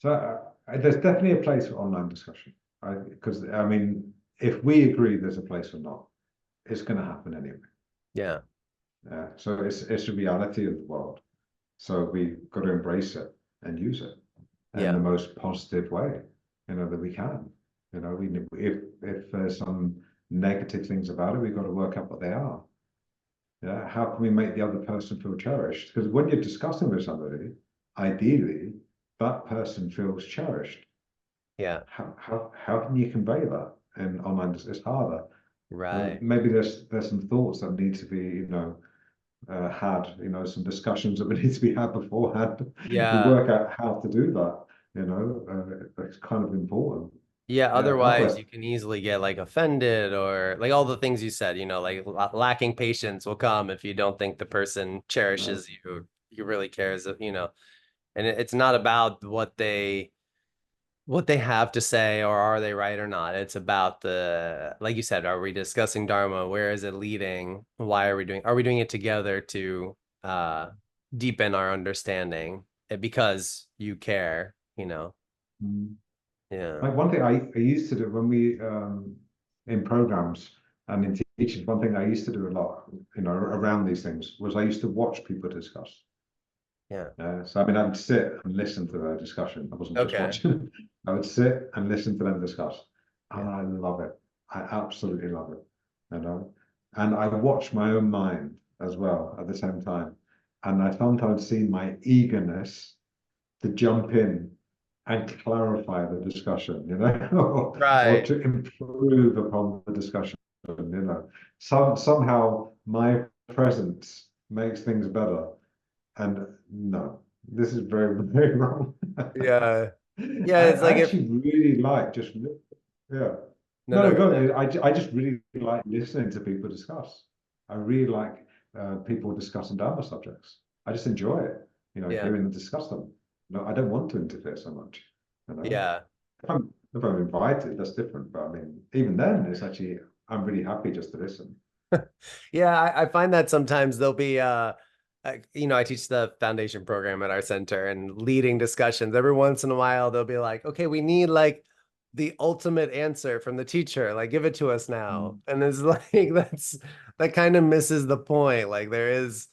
So there's definitely a place for online discussion, right? Because I mean, if we agree there's a place or not, it's going to happen anyway. Yeah. Yeah. So it's a reality of the world. So we've got to embrace it and use it in the Yeah. most positive way, that we can. We if there's some negative things about it, we've got to work out what they are. Yeah. How can we make the other person feel cherished? Because when you're discussing with somebody, ideally, that person feels cherished. Yeah. How can you convey that in online? It's harder. Right. Maybe there's some thoughts that need to be had, some discussions that would need to be had beforehand. We Yeah. work out how to do that. It's kind of important. Yeah, Yeah. otherwise Otherwise, you can easily get like offended or like all the things you said, like lacking patience will come if you don't think the person cherishes you, you really cares, and it's not about what they have to say or are they right or not. It's about like you said, are we discussing Dharma? Where is it leading? Why are we doing it together to uh deepen our understanding because you care. mm, Yeah. like one thing I used to do when we in programs and in teaching, one thing I used to do a lot, around these things was I used to watch people discuss. Yeah. So I mean, I would sit and listen to their discussion. I wasn't just Okay. watching. I would sit and listen to them discuss, and Yeah. I love it. I absolutely love it. And I watch my own mind as well at the same time, and I sometimes see my eagerness to jump in and clarify the discussion, or Right. to improve upon the discussion. Somehow my presence makes things better. And no, this is very, very wrong. Yeah. I, Yeah, it's I like if actually really like yeah. no, No, no, no, go go ahead. on. I just really like listening to people discuss. I really like people discussing Dharma subjects. I just enjoy it, Yeah. hearing them discuss them. No, I don't want to interfere so much, you know. Yeah. If I'm invited, that's different. But I mean, even then, I'm really happy just to listen. Yeah, I find that sometimes there'll be I teach the foundation program at our center and leading discussions. Every once in a while they'll be like, okay, we need like the ultimate answer from the teacher, like give it to us now. And it's like that kind of misses the point. Like there is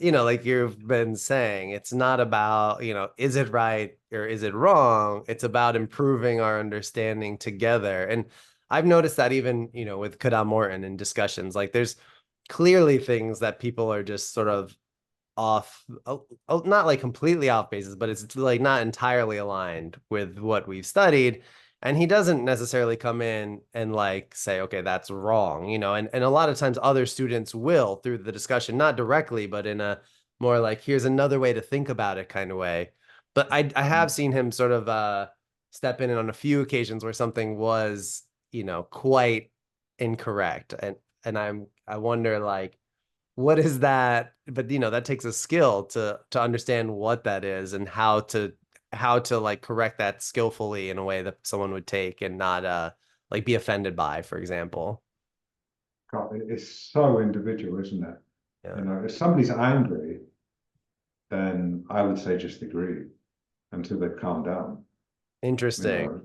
like you've been saying, it's not about, is it right or is it wrong? It's about improving our understanding together. And I've noticed that even, with Kadam Morton in discussions, like there's clearly things that people are just sort of off, not like completely off basis, but it's like not entirely aligned with what we've studied. And he doesn't necessarily come in and like say, okay, that's wrong, and a lot of times other students will through the discussion, not directly, but in a more like, here's another way to think about it kind of way. But I have seen him sort of step in on a few occasions where something was, quite incorrect. And I wonder like, what is that? But that takes a skill to understand what that is and how to like correct that skillfully in a way that someone would take and not like be offended by, for example. God, it's so individual, isn't it? Yeah. If somebody's angry, then I would say just agree until they've calmed down. You Interesting. know,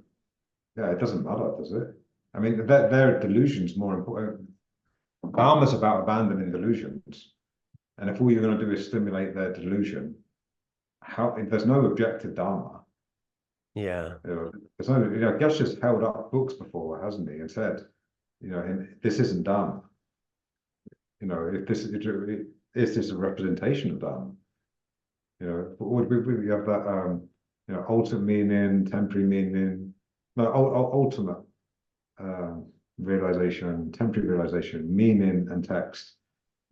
yeah, it doesn't matter, does it? I mean, their delusion's more important. Dharma's about abandoning delusions, and if all you're going to do is stimulate their delusion, if there's no objective Dharma. Yeah. There's no, Geshe's held up books before, hasn't he, and said, this isn't Dharma. If is this a representation of Dharma? We have that, ultimate meaning, temporary meaning, no, ultimate realization, temporary realization, meaning, and text.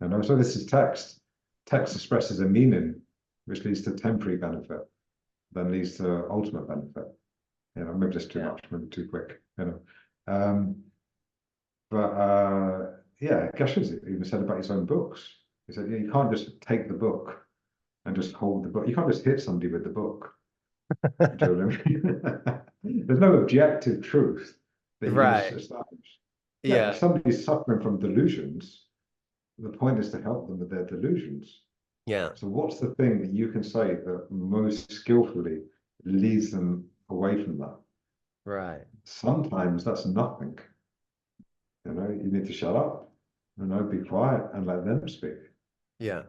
So this is text. Text expresses a meaning, which leads to temporary benefit, then leads to ultimate benefit. Maybe just too much, maybe too quick. Yeah, Geshe's even said about his own books. He said, you can't just take the book and just hold the book. You can't just hit somebody with the book. Do you know what I mean? There's no objective truth that you can Right. establish. Yeah, if Yeah. somebody's suffering from delusions, the point is to help them with their delusions. Yeah. So what's the thing that you can say that most skillfully leads them away from that? Right. Sometimes that's nothing. You need to shut up, be quiet and let them speak. Yeah.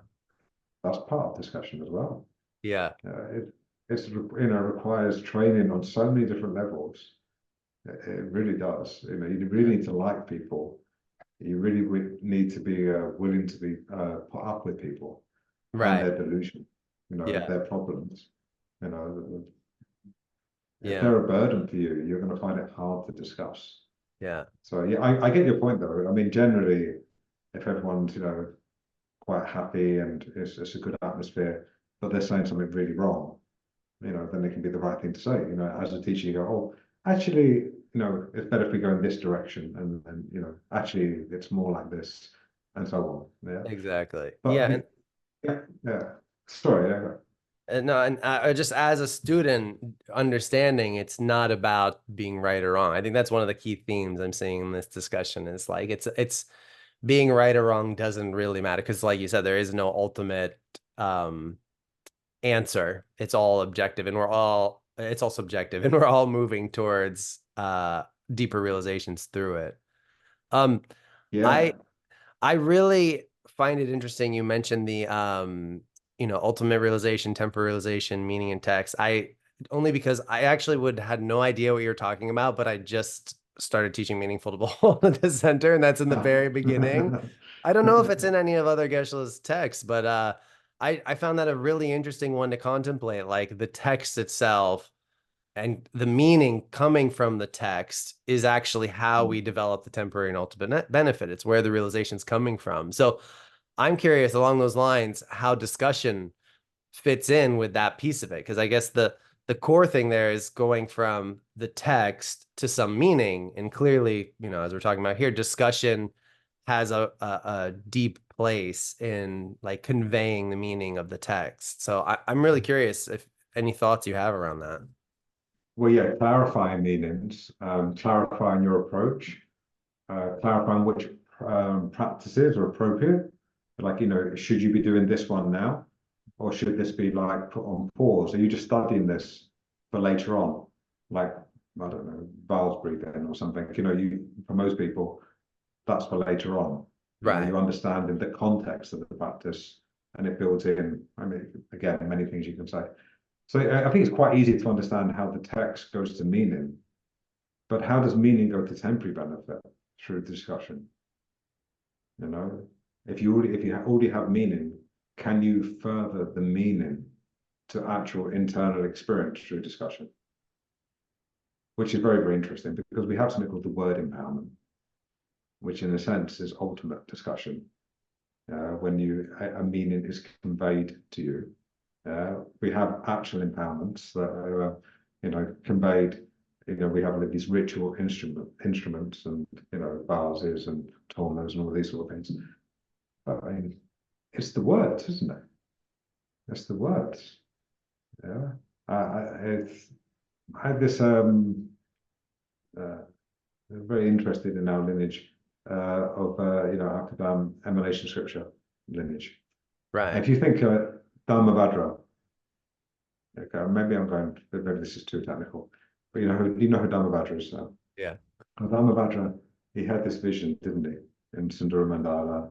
That's part of discussion as well. Yeah. It's requires training on so many different levels. It really does. You really need to like people. You really need to be willing to be put up with people and Right. their delusion, Yeah. their problems. You know, if Yeah. they're a burden for you, you're going to find it hard to discuss. Yeah. So yeah, I get your point though. I mean, generally, if everyone's quite happy and it's a good atmosphere, but they're saying something really wrong, then it can be the right thing to say. As a teacher, you go, oh, actually, it's better if we go in this direction, and actually, it's more like this, and so on. Yeah, Exactly. but Yeah. yeah, yeah. Sorry, yeah. No, and just as a student, understanding it's not about being right or wrong. I think that's one of the key themes I'm seeing in this discussion is like it's being right or wrong doesn't really matter because, like you said, there is no ultimate answer. It's all objective, and it's all subjective, and we're all moving towards deeper realizations through it. Um, Yeah. I I really find it interesting. You mentioned the ultimate realization, temporary realization, meaning in text. I only because I actually would had no idea what you were talking about, but I just started teaching meaningful to behold at the center, and that's in the very beginning. I don't know if it's in any of other Geshe-la's texts, but I found that a really interesting one to contemplate, like the text itself and the meaning coming from the text is actually how we develop the temporary and ultimate benefit. It's where the realization is coming from. So I'm curious along those lines how discussion fits in with that piece of it. Because I guess the core thing there is going from the text to some meaning. And clearly, as we're talking about here, discussion has a deep place in like conveying the meaning of the text. So I'm really curious if any thoughts you have around that. Well, yeah, clarifying meanings, clarifying your approach, clarifying which practices are appropriate. Like, should you be doing this one now? Or should this be like put on pause? Are you just studying this for later on? Like, I don't know, bowels breathing or something. For most people, that's for later on. Right. You understand in the context of the practice, and it builds in. I mean, again, many things you can say. So I think it's quite easy to understand how the text goes to meaning, but how does meaning go to temporary benefit through discussion? If you already have meaning, can you further the meaning to actual internal experience through discussion? Which is very, very interesting, because we have something called the word empowerment, which in a sense is ultimate discussion. When a meaning is conveyed to you, we have actual empowerments that are, conveyed. We have these ritual instruments, and vases and tornos and all these sort of things. But I mean, it's the words, isn't it? It's the words. Yeah. I had this very interested in our lineage of Kadam emanation scripture lineage. Right. If you think Dharma, okay, maybe this is too technical, but you know who Dharma is now. Yeah. Dharma, he had this vision, didn't he? In Sundara Mandala,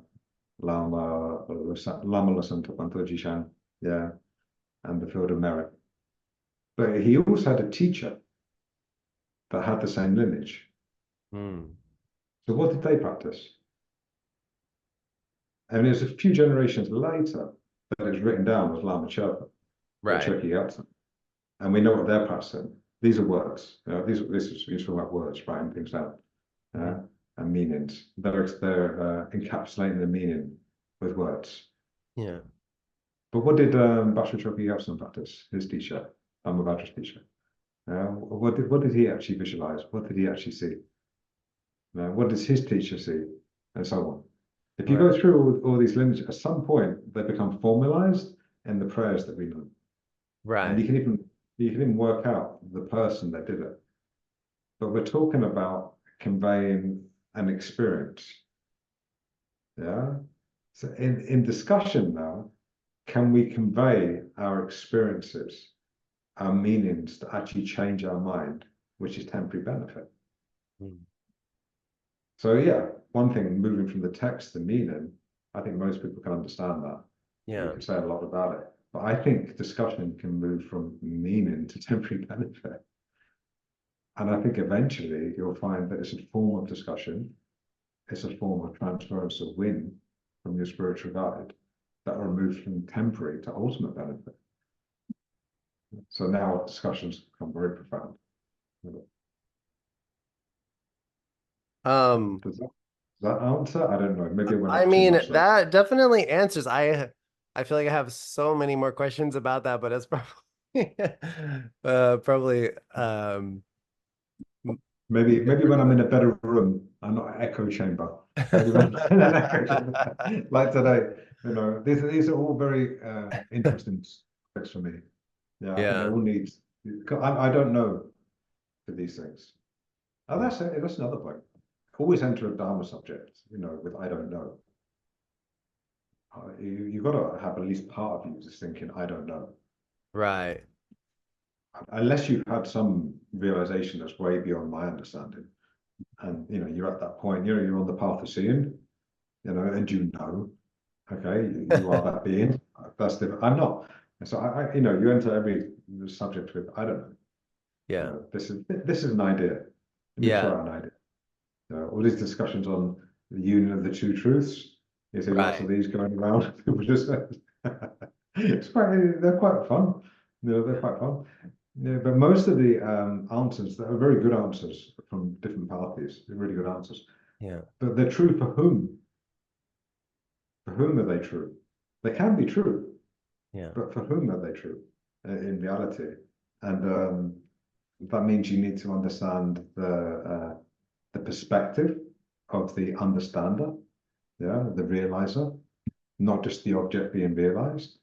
Lama Lasanta Pantojishan, yeah, and the field of merit. But he also had a teacher that had the same lineage. So what did they practice? And it was a few generations later that it's written down as Lama Sherpa, Right. and we know what they're practicing. These are words. This is useful about words, writing things down, and meanings. They're encapsulating the meaning with words. Yeah. But what did Bashar Choki Yatsen practice? His teacher, Dhammabadra's teacher. What did he actually visualize? What did he actually see? What does his teacher see? And so on. If you go through all these lineages, at some point they become formalized in the prayers that we know. Right. And you can even work out the person that did it. But we're talking about conveying an experience. Yeah. So in discussion now, can we convey our experiences, our meanings, to actually change our mind, which is temporary benefit? So yeah, one thing, moving from the text to meaning, I think most people can understand that. Yeah. You can say a lot about it. But I think discussion can move from meaning to temporary benefit. And I think eventually you'll find that it's a form of discussion. It's a form of transference of win from your spiritual guide that will move from temporary to ultimate benefit. So now discussions become very profound. Does that answer? I don't know. Maybe I went I off too mean, much there. that definitely answers. I feel like I have so many more questions about that, but it's probably Maybe when I'm in a better room, I'm not an echo chamber. Maybe when I'm in an echo chamber, like today, these are all very interesting topics for me. Yeah, I think they all need. I don't know for these things. Oh, that's another point. Always enter a Dharma subject, with I don't know. You've got to have at least part of you just thinking, I don't know. right. Unless you've had some realization that's way beyond my understanding. And you're at that point, you're on the path of seeing, and okay, you are that being. That's different. I'm not. So you enter every subject with, I don't know. Yeah. This is an idea. Let me throw out an idea. All these discussions on the union of the two truths. You see lots of these going around. People just they're quite fun. They're quite fun. Yeah, but most of the answers that are very good answers from different parties. They're really good answers. Yeah. But they're true for whom? For whom are they true? They can be true. Yeah. But for whom are they true in reality? And that means you need to understand the perspective of the understander, the realizer, not just the object being realized.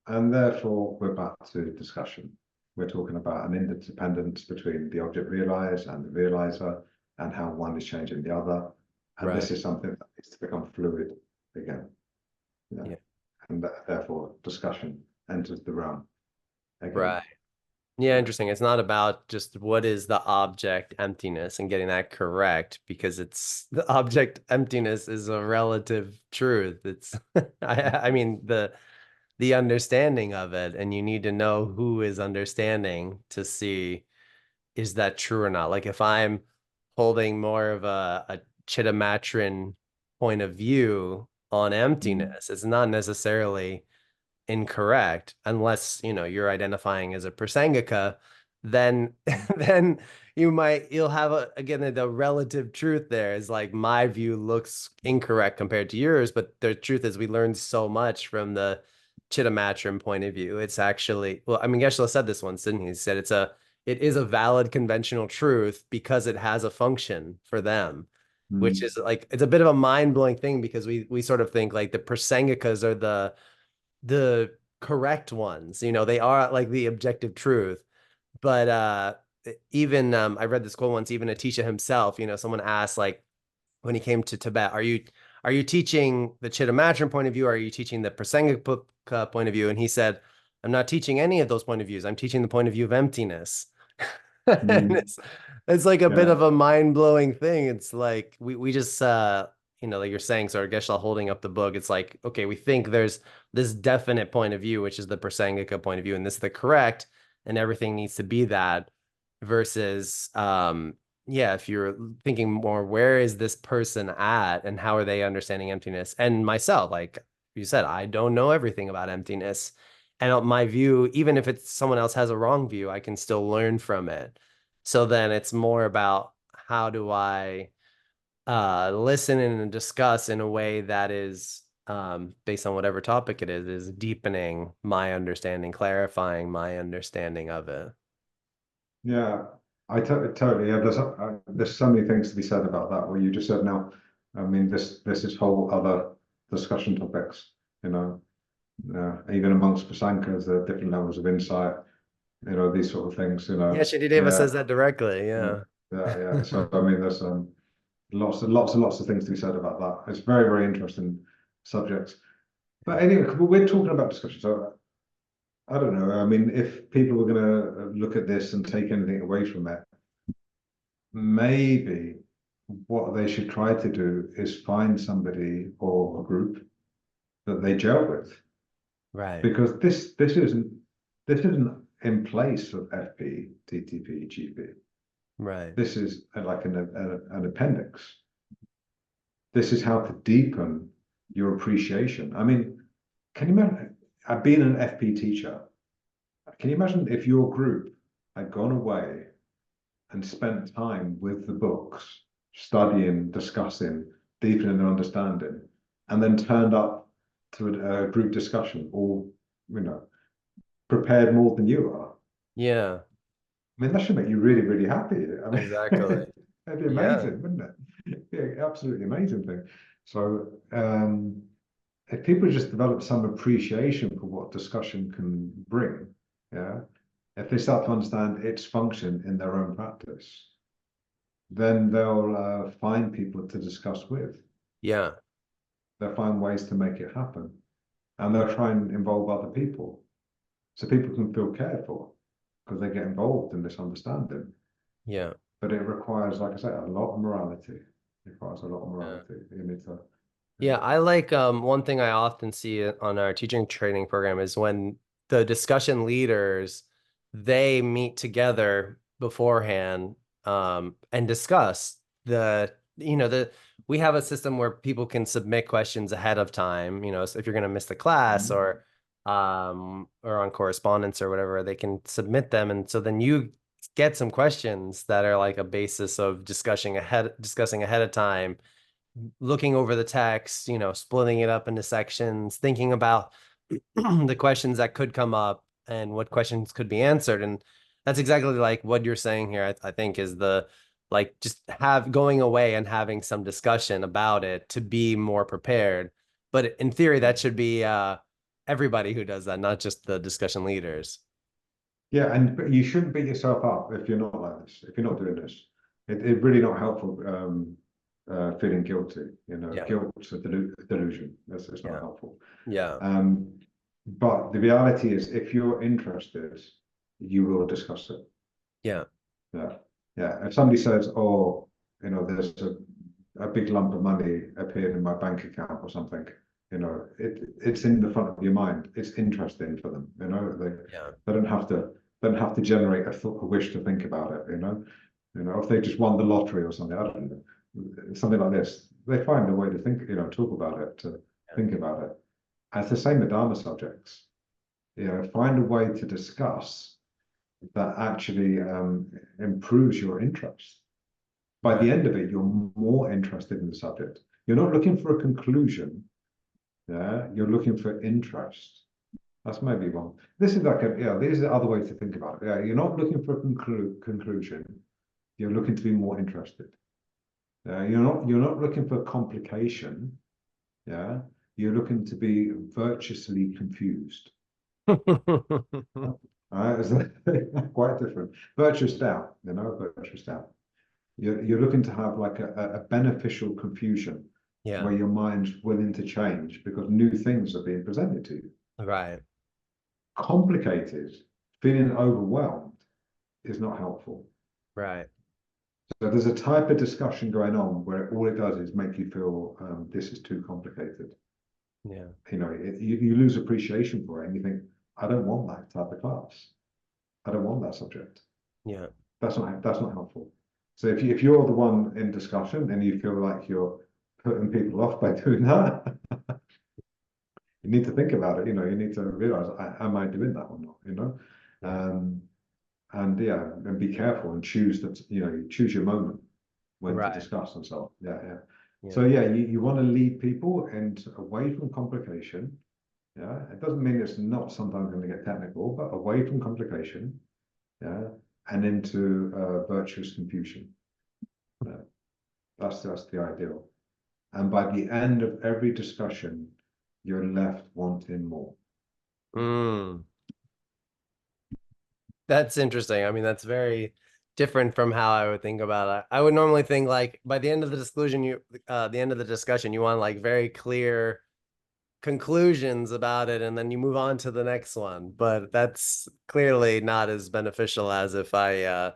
And therefore, we're back to discussion. We're talking about an interdependence between the object realized and the realizer, and how one is changing the other. And this is something that needs to become fluid again. And therefore, discussion enters the realm again. Right. Yeah, interesting. It's not about just what is the object emptiness and getting that correct, because it's the object emptiness is a relative truth. It's I mean the understanding of it, and you need to know who is understanding to see is that true or not. Like if I'm holding more of a Chittamatrin point of view on Mm. emptiness, it's not necessarily incorrect unless you're identifying as a prasangika. Then then you'll have again the relative truth there is like my view looks incorrect compared to yours, but the truth is we learned so much from the Chittamatrin point of view. It's actually, well, I mean, Geshe said this once, didn't he? He said it is a valid conventional truth because it has a function for them, which Mm. is like it's a bit of a mind-blowing thing because we sort of think like the prasangikas are the correct ones. They are like the objective truth. But even I read this quote once, even Atisha himself, someone asked like when he came to Tibet, are you teaching the Chittamatrin point of view? Or are you teaching the Prasangika point of view? And he said, I'm not teaching any of those point of views. I'm teaching the point of view of emptiness. And Mm. it's like a bit Yeah. of a mind-blowing thing. It's like we just like you're saying, so Geshe holding up the book, it's like, okay, we think there's this definite point of view, which is the Prasangika point of view, and this is the correct, and everything needs to be that, versus yeah, if you're thinking more, where is this person at and how are they understanding emptiness? And myself, like you said, I don't know everything about emptiness. And my view, even if it's someone else has a wrong view, I can still learn from it. So then it's more about how do I listen and discuss in a way that is based on whatever topic it is deepening my understanding, clarifying my understanding of it. Yeah, totally. Yeah, there's so many things to be said about that. What you just said now, I mean, this is whole other discussion topics. You know, even amongst Pasankas, there are different levels of insight. These sort of things. Yeah, Shantideva Yeah, says that directly. yeah, Yeah. yeah. So I mean, there's lots of things to be said about that. It's very, very interesting subjects. But anyway, we're talking about discussion. So I don't know. I mean, if people were going to look at this and take anything away from it, maybe what they should try to do is find somebody or a group that they gel with, Right. because this isn't in place of FP, TTP, GP. Right. This is like an appendix. This is how to deepen your appreciation. I mean, can you imagine? I've been an FP teacher. Can you imagine if your group had gone away and spent time with the books, studying, discussing, deepening their understanding, and then turned up to a group discussion, all you know, prepared more than you are? Yeah, I mean, that should make you really, really happy. I mean, exactly. that'd be Yeah. amazing, wouldn't it? Yeah, absolutely amazing thing. So, if people just develop some appreciation for what discussion can bring, yeah, if they start to understand its function in their own practice, then they'll find people to discuss with. Yeah. They'll find ways to make it happen, and they'll try and involve other people so people can feel cared for because they get involved in this understanding. Yeah. But it requires, like I say, a lot of morality. It requires a lot of Yeah. morality. You need to, Yeah, I like one thing I often see on our teaching training program is when the discussion leaders they meet together beforehand and discuss the we have a system where people can submit questions ahead of time, so if you're going to miss the class or on correspondence or whatever, they can submit them, and so then you get some questions that are like a basis of discussing ahead of time, looking over the text, splitting it up into sections, thinking about the questions that could come up and what questions could be answered. And that's exactly like what you're saying here, I think is the like just have going away and having some discussion about it to be more prepared. But in theory, that should be everybody who does that, not just the discussion leaders. yeah, and but you shouldn't beat yourself up if you're not like this, if you're not doing this. It's really not helpful feeling guilty. Yeah. Guilt's a delusion. It's not Yeah. helpful. Yeah. Um, but the reality is, if you're interested, you will discuss it. Yeah. Yeah. Yeah. If somebody says, oh, there's a big lump of money appeared in my bank account or something, it's in the front of your mind. It's interesting for them, Yeah. they don't have to generate a wish to think about it, if they just won the lottery or something, I don't know, something like this, they find a way to think, talk about it, to think about it. And it's the same with Dharma subjects. Find a way to discuss that actually improves your interest. By the end of it, you're more interested in the subject. You're not looking for a conclusion. Yeah, you're looking for interest. That's maybe one. This is like these are the other ways to think about it. Yeah, you're not looking for a conclusion. You're looking to be more interested. You're not looking for complication. Yeah, you're looking to be virtuously confused. It's quite different. Virtuous doubt, virtuous doubt. You're looking to have like a beneficial confusion Yeah. where your mind's willing to change because new things are being presented to you. Right. Complicated, feeling overwhelmed is not helpful. Right. So there's a type of discussion going on where all it does is make you feel this is too complicated. Yeah. You lose appreciation for it and you think, I don't want that type of class. I don't want that subject. Yeah. That's not helpful. So if you're the one in discussion and you feel like you're putting people off by doing that, you need to think about it. You need to realize, am I doing that or not? Yeah. And be careful and choose that. You choose your moment when to Right. discuss and so on. Yeah. Yeah. So you want to lead people and away from complication. Yeah, it doesn't mean it's not sometimes going to get technical, but away from complication. Yeah, and into virtuous confusion. Yeah, that's the ideal. And by the end of every discussion, you're left wanting more. Mm. That's interesting. I mean, that's very different from how I would think about it. I would normally think like by the end of the discussion, you want like very clear conclusions about it, and then you move on to the next one. But that's clearly not as beneficial as if I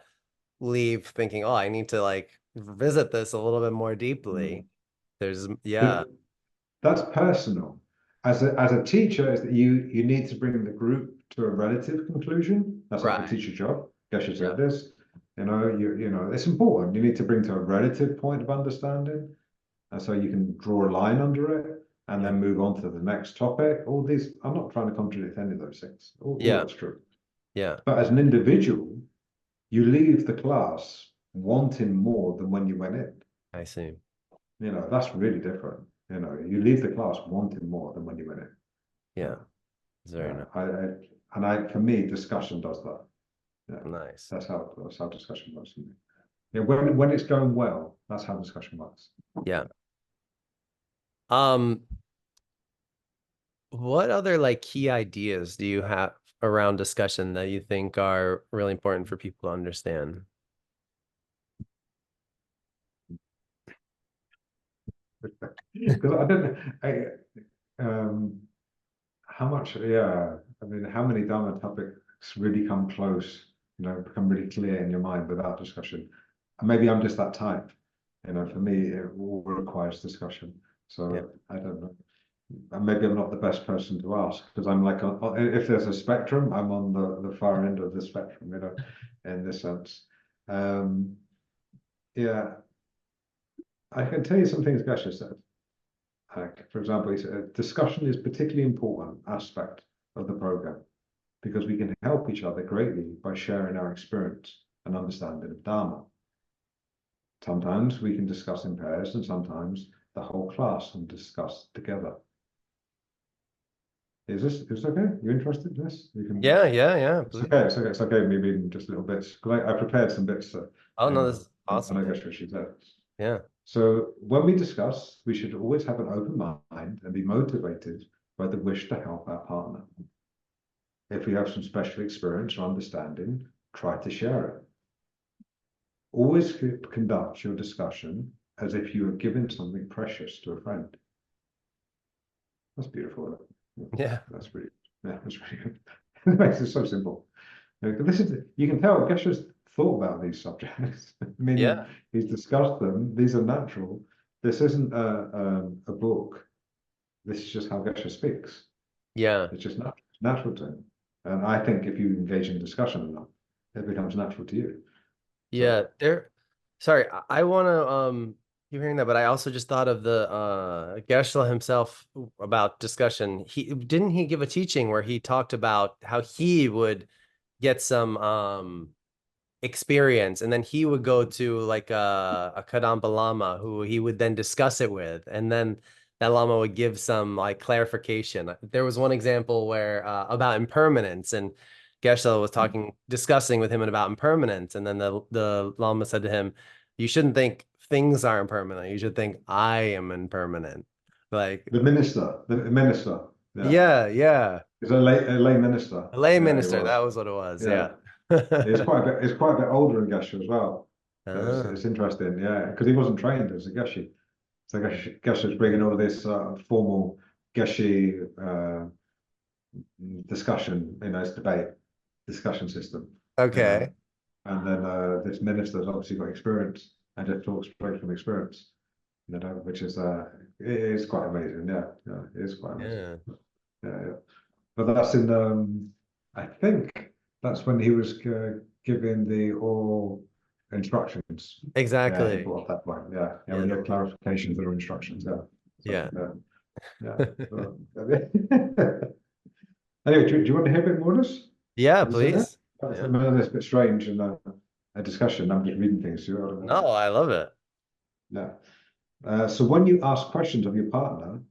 leave thinking, oh, I need to like visit this a little bit more deeply. Yeah. But that's personal. As a teacher, is that you need to bring the group to a relative conclusion. That's like the Right. teacher's job. Geshe Yeah. said this. It's important. You need to bring to a relative point of understanding, and so you can draw a line under it, and then move on to the next topic. All these, I'm not trying to contradict any of those things. All that's true. Yeah. But as an individual, you leave the class wanting more than when you went in. I see. That's really different. You leave the class wanting more than when you went in. Yeah. It's very nice. For me, discussion does that. Yeah, Nice. that's how discussion works for me. Yeah, when it's going well, that's how discussion works. Yeah. What other like key ideas do you have around discussion that you think are really important for people to understand? Because I don't how much, I mean, how many Dharma topics really come close, become really clear in your mind without discussion? And maybe I'm just that type. For me, it all requires discussion. So I don't know. And maybe I'm not the best person to ask because I'm like, if there's a spectrum, I'm on the far end of the spectrum, in this sense. Yeah, I can tell you some things Geshe said. For example, he said, discussion is particularly important aspect of the program because we can help each other greatly by sharing our experience and understanding of Dharma. Sometimes we can discuss in pairs and sometimes the whole class can discuss together. Is this okay? You interested in this? You can. Yeah. It's okay. It's okay. Me reading just little bits. I prepared some bits. Oh no, this is awesome. I guess what she said. Yeah. So when we discuss, we should always have an open mind and be motivated by the wish to help our partner. If we have some special experience or understanding, try to share it. Always conduct your discussion as if you are giving something precious to a friend. That's beautiful. Yeah. That's really good. It makes it so simple. This is, you can tell Geshe's thought about these subjects. I mean, Yeah. he's discussed them. These are natural. This isn't a book. This is just how Geshe speaks. Yeah. It's just natural to him. And I think if you engage in discussion enough, it becomes natural to you. Yeah. So Sorry, I want to you're hearing that, but I also just thought of the Geshe himself about discussion. He give a teaching where he talked about how he would get some experience, and then he would go to like a Kadam Lama who he would then discuss it with, and then that Lama would give some like clarification. There was one example where about impermanence, and Geshe was discussing with him about impermanence, and then the Lama said to him, "You shouldn't think things are impermanent. You should think I am impermanent." Like, the minister, yeah, yeah, yeah, he's a lay minister. a lay Yeah, he minister. That was. was what it was. Yeah, Yeah. he's quite a bit older than Geshe as well. So Ah, it's interesting, yeah, because he wasn't trained as a Geshe. So Geshe was bringing all this formal Geshe discussion, this debate discussion system, you know. okay. And then this minister's obviously got experience and just talks straight from experience, which is it is quite amazing. Yeah, yeah, it is quite amazing. Yeah. Yeah, yeah. But that's in I think that's when he was giving the oral instructions. Yeah, he Exactly. brought up that point. Yeah, yeah, Yeah. when he had clarifications or instructions. Yeah. So Yeah. yeah, yeah. So, anyway, do you want to hear a bit more of this? Yeah, Is it there? please. I Yeah. know that's a bit strange and a discussion. I'm just reading things to you. I don't know. No, I love it. Yeah. So when you ask questions of your partner,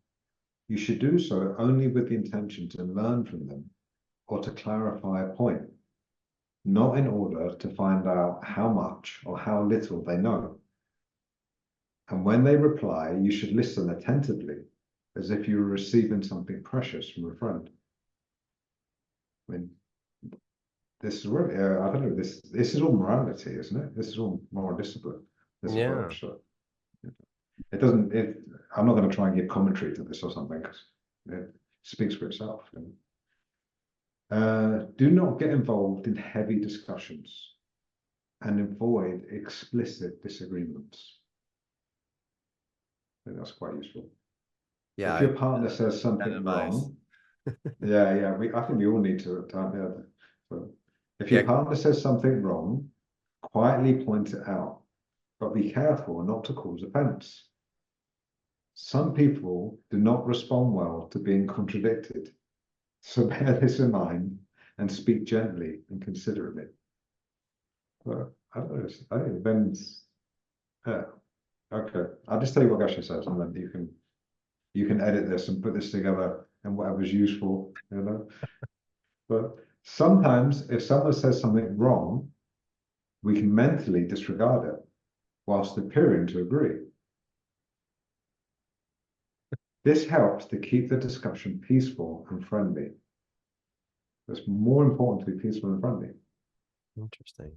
you should do so only with the intention to learn from them or to clarify a point, not in order to find out how much or how little they know. And when they reply, you should listen attentively, as if you were receiving something precious from a friend. I mean, this is really, I don't know, this is all morality, isn't it? This is all moral discipline, this Yeah. approach. So it doesn't, I'm not going to try and give commentary to this or something, because it speaks for itself. Do not get involved in heavy discussions and avoid explicit disagreements. I think that's quite useful. Yeah. If your partner says That something advice. wrong, yeah, I think we all need to yeah. So if your Yeah. partner says something wrong, quietly point it out, but be careful not to cause offense. Some people do not respond well to being contradicted, so bear this in mind and speak gently and considerately. But I don't know, I think it depends. Yeah, okay. I'll just tell you what Gasha says, and then you can edit this and put this together and whatever's useful. But sometimes if someone says something wrong, we can mentally disregard it whilst appearing to agree. This helps to keep the discussion peaceful and friendly. It's more important to be peaceful and friendly. Interesting.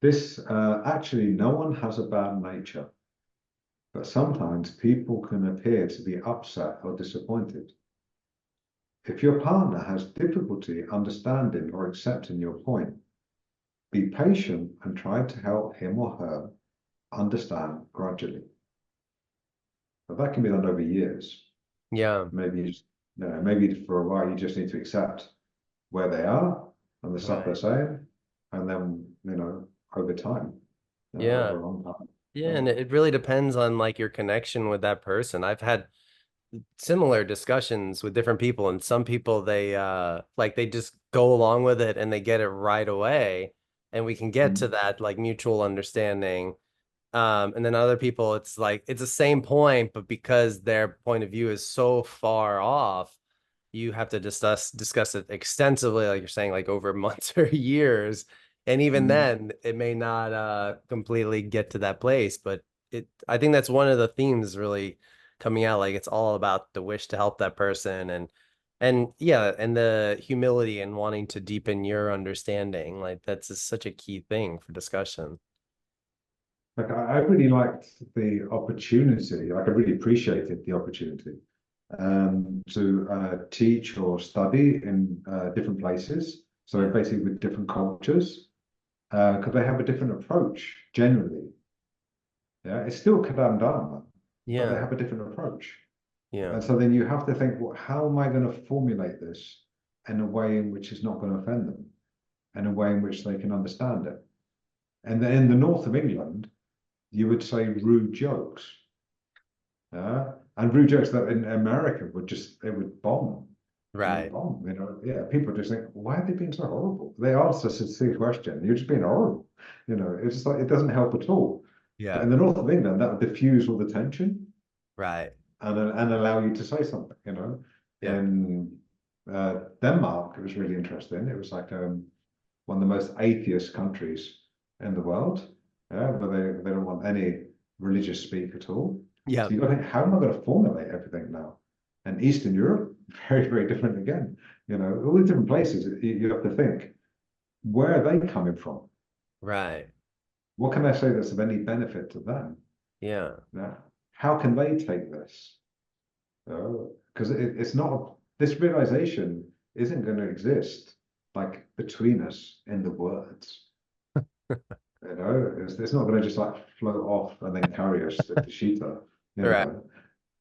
This actually, no one has a bad nature, but sometimes people can appear to be upset or disappointed. If your partner has difficulty understanding or accepting your point, be patient and try to help him or her understand gradually. But that can be done over years. Yeah. Maybe for a while you just need to accept where they are and the stuff they're Right. saying, and then over time, Yeah. over a long time. Yeah. And it really depends on like your connection with that person. I've had similar discussions with different people, and some people they like they just go along with it and they get it right away, and we can get to Mm. that like mutual understanding. And then other people, it's like it's the same point, but because their point of view is so far off, you have to discuss it extensively, like you're saying, like over months or years. And even Mm. then, it may not completely get to that place. But I think that's one of the themes really coming out. Like it's all about the wish to help that person, and yeah, and the humility and wanting to deepen your understanding. Like that's such a key thing for discussion. Like I really liked the opportunity. Like I really appreciated the opportunity to teach or study in different places So basically with different cultures, because they have a different approach generally. Yeah, it's still Kadam Dharma, but they Yeah. have a different approach. Yeah. And so then you have to think, well, how am I going to formulate this in a way in which is not going to offend them, and a way in which they can understand it? And then in the north of England, you would say rude jokes. And rude jokes that in America would just, it would bomb. It would Right. bomb, yeah, people just think, why are they being so horrible? They asked a sincere question. You're just being horrible. It's just like, it doesn't help at all. But Yeah. in the north of England, that would diffuse all the tension Right. and allow you to say something. Yeah. In Denmark, it was really interesting. It was like one of the most atheist countries in the world. Yeah, but they don't want any religious speak at all. Yeah. So you've got to think, how am I going to formulate everything now? And Eastern Europe, very, very different again. All the different places, you have to think, where are they coming from? Right. What can I say that's of any benefit to them? Yeah. Now, how can they take this? Because it's not, this realization isn't going to exist like between us in the words. It's not going to just like float off and then carry us to Shita. You Right. know,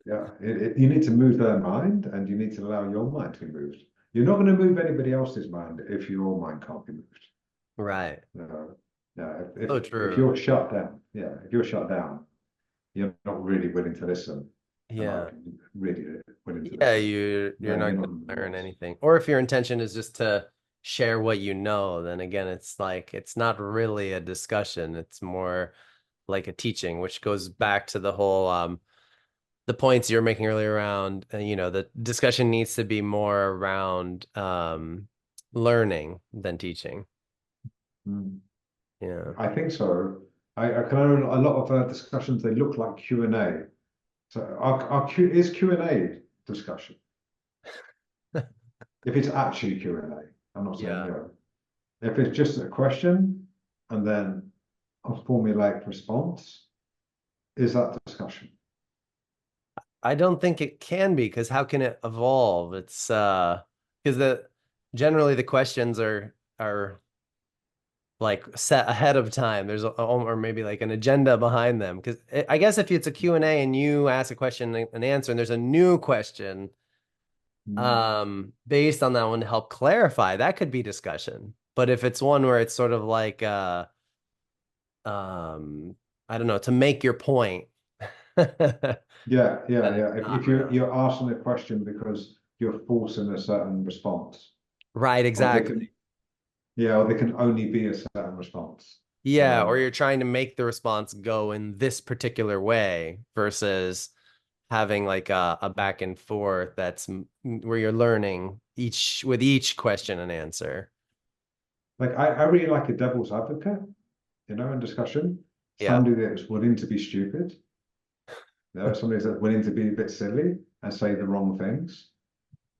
yeah. You need to move their mind, and you need to allow your mind to be moved. You're not going to move anybody else's mind if your mind can't be moved. Right. Yeah. So If true. you're shut down, yeah, if you're shut down, you're not really willing to listen, and Yeah. like really willing to Yeah, listen. you're Then not you're going not to moving learn else. anything. Or if your intention is just to share what you know, then again, it's like it's not really a discussion. It's more like a teaching, which goes back to the whole the points you're making earlier around, the discussion needs to be more around learning than teaching. Mm. Yeah. I think so. I can know a lot of discussions. They look like Q&A. So is Q&A discussion? If it's actually Q&A, I'm not saying, Yeah. if it's just a question and then a formulaic response, is that discussion? I don't think it can be because how can it evolve? It's because the generally the questions are like set ahead of time. There's or maybe like an agenda behind them. Because I guess if it's a Q&A and you ask a question and answer, and there's a new question Mm. based on that one to help clarify, that could be discussion. But if it's one where it's sort of like um I don't know, to make your point. Yeah, yeah, Then yeah. it's If not you're really. you're asking a question because you're forcing a certain response, Right, or they exactly. can, yeah, or they can only be a certain response. Yeah, or you're trying to make the response go in this particular way versus having like a back and forth that's where you're learning each with each question and answer. Like I really like a devil's advocate, in discussion. Yeah. Somebody that's willing to be stupid. Somebody that's willing to be a bit silly and say the wrong things,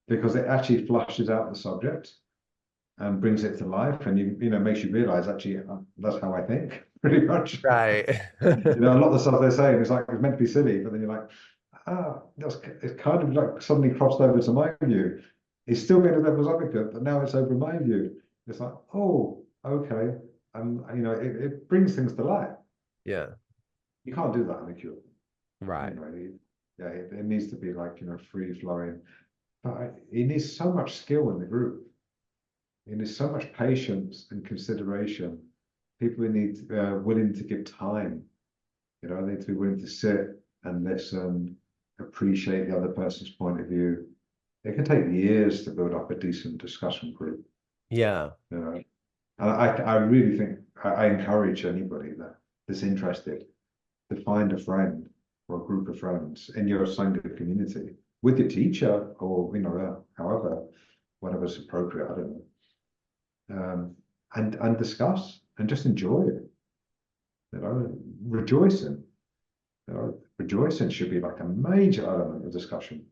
because it actually flushes out the subject and brings it to life, and makes you realize actually that's how I think pretty much. Right. A lot of the stuff they're saying is like it's meant to be silly, but then you're like, it's kind of like suddenly crossed over to my view. He's still being a devil's advocate, but now it's over my view. It's like, oh, okay. And it brings things to light. Yeah. You can't do that in a cure. Right. Yeah, it needs to be like, free flowing. But it needs so much skill in the group. It needs so much patience and consideration. People need willing to give time. They need to be willing to sit and listen, appreciate the other person's point of view. It can take years to build up a decent discussion group. Yeah. And I really think I encourage anybody that's interested to find a friend or a group of friends in your Sangha community with your teacher, or however, whatever's appropriate. I don't know, and discuss and just enjoy it. Rejoicing. Rejoicing should be like a major element of discussion.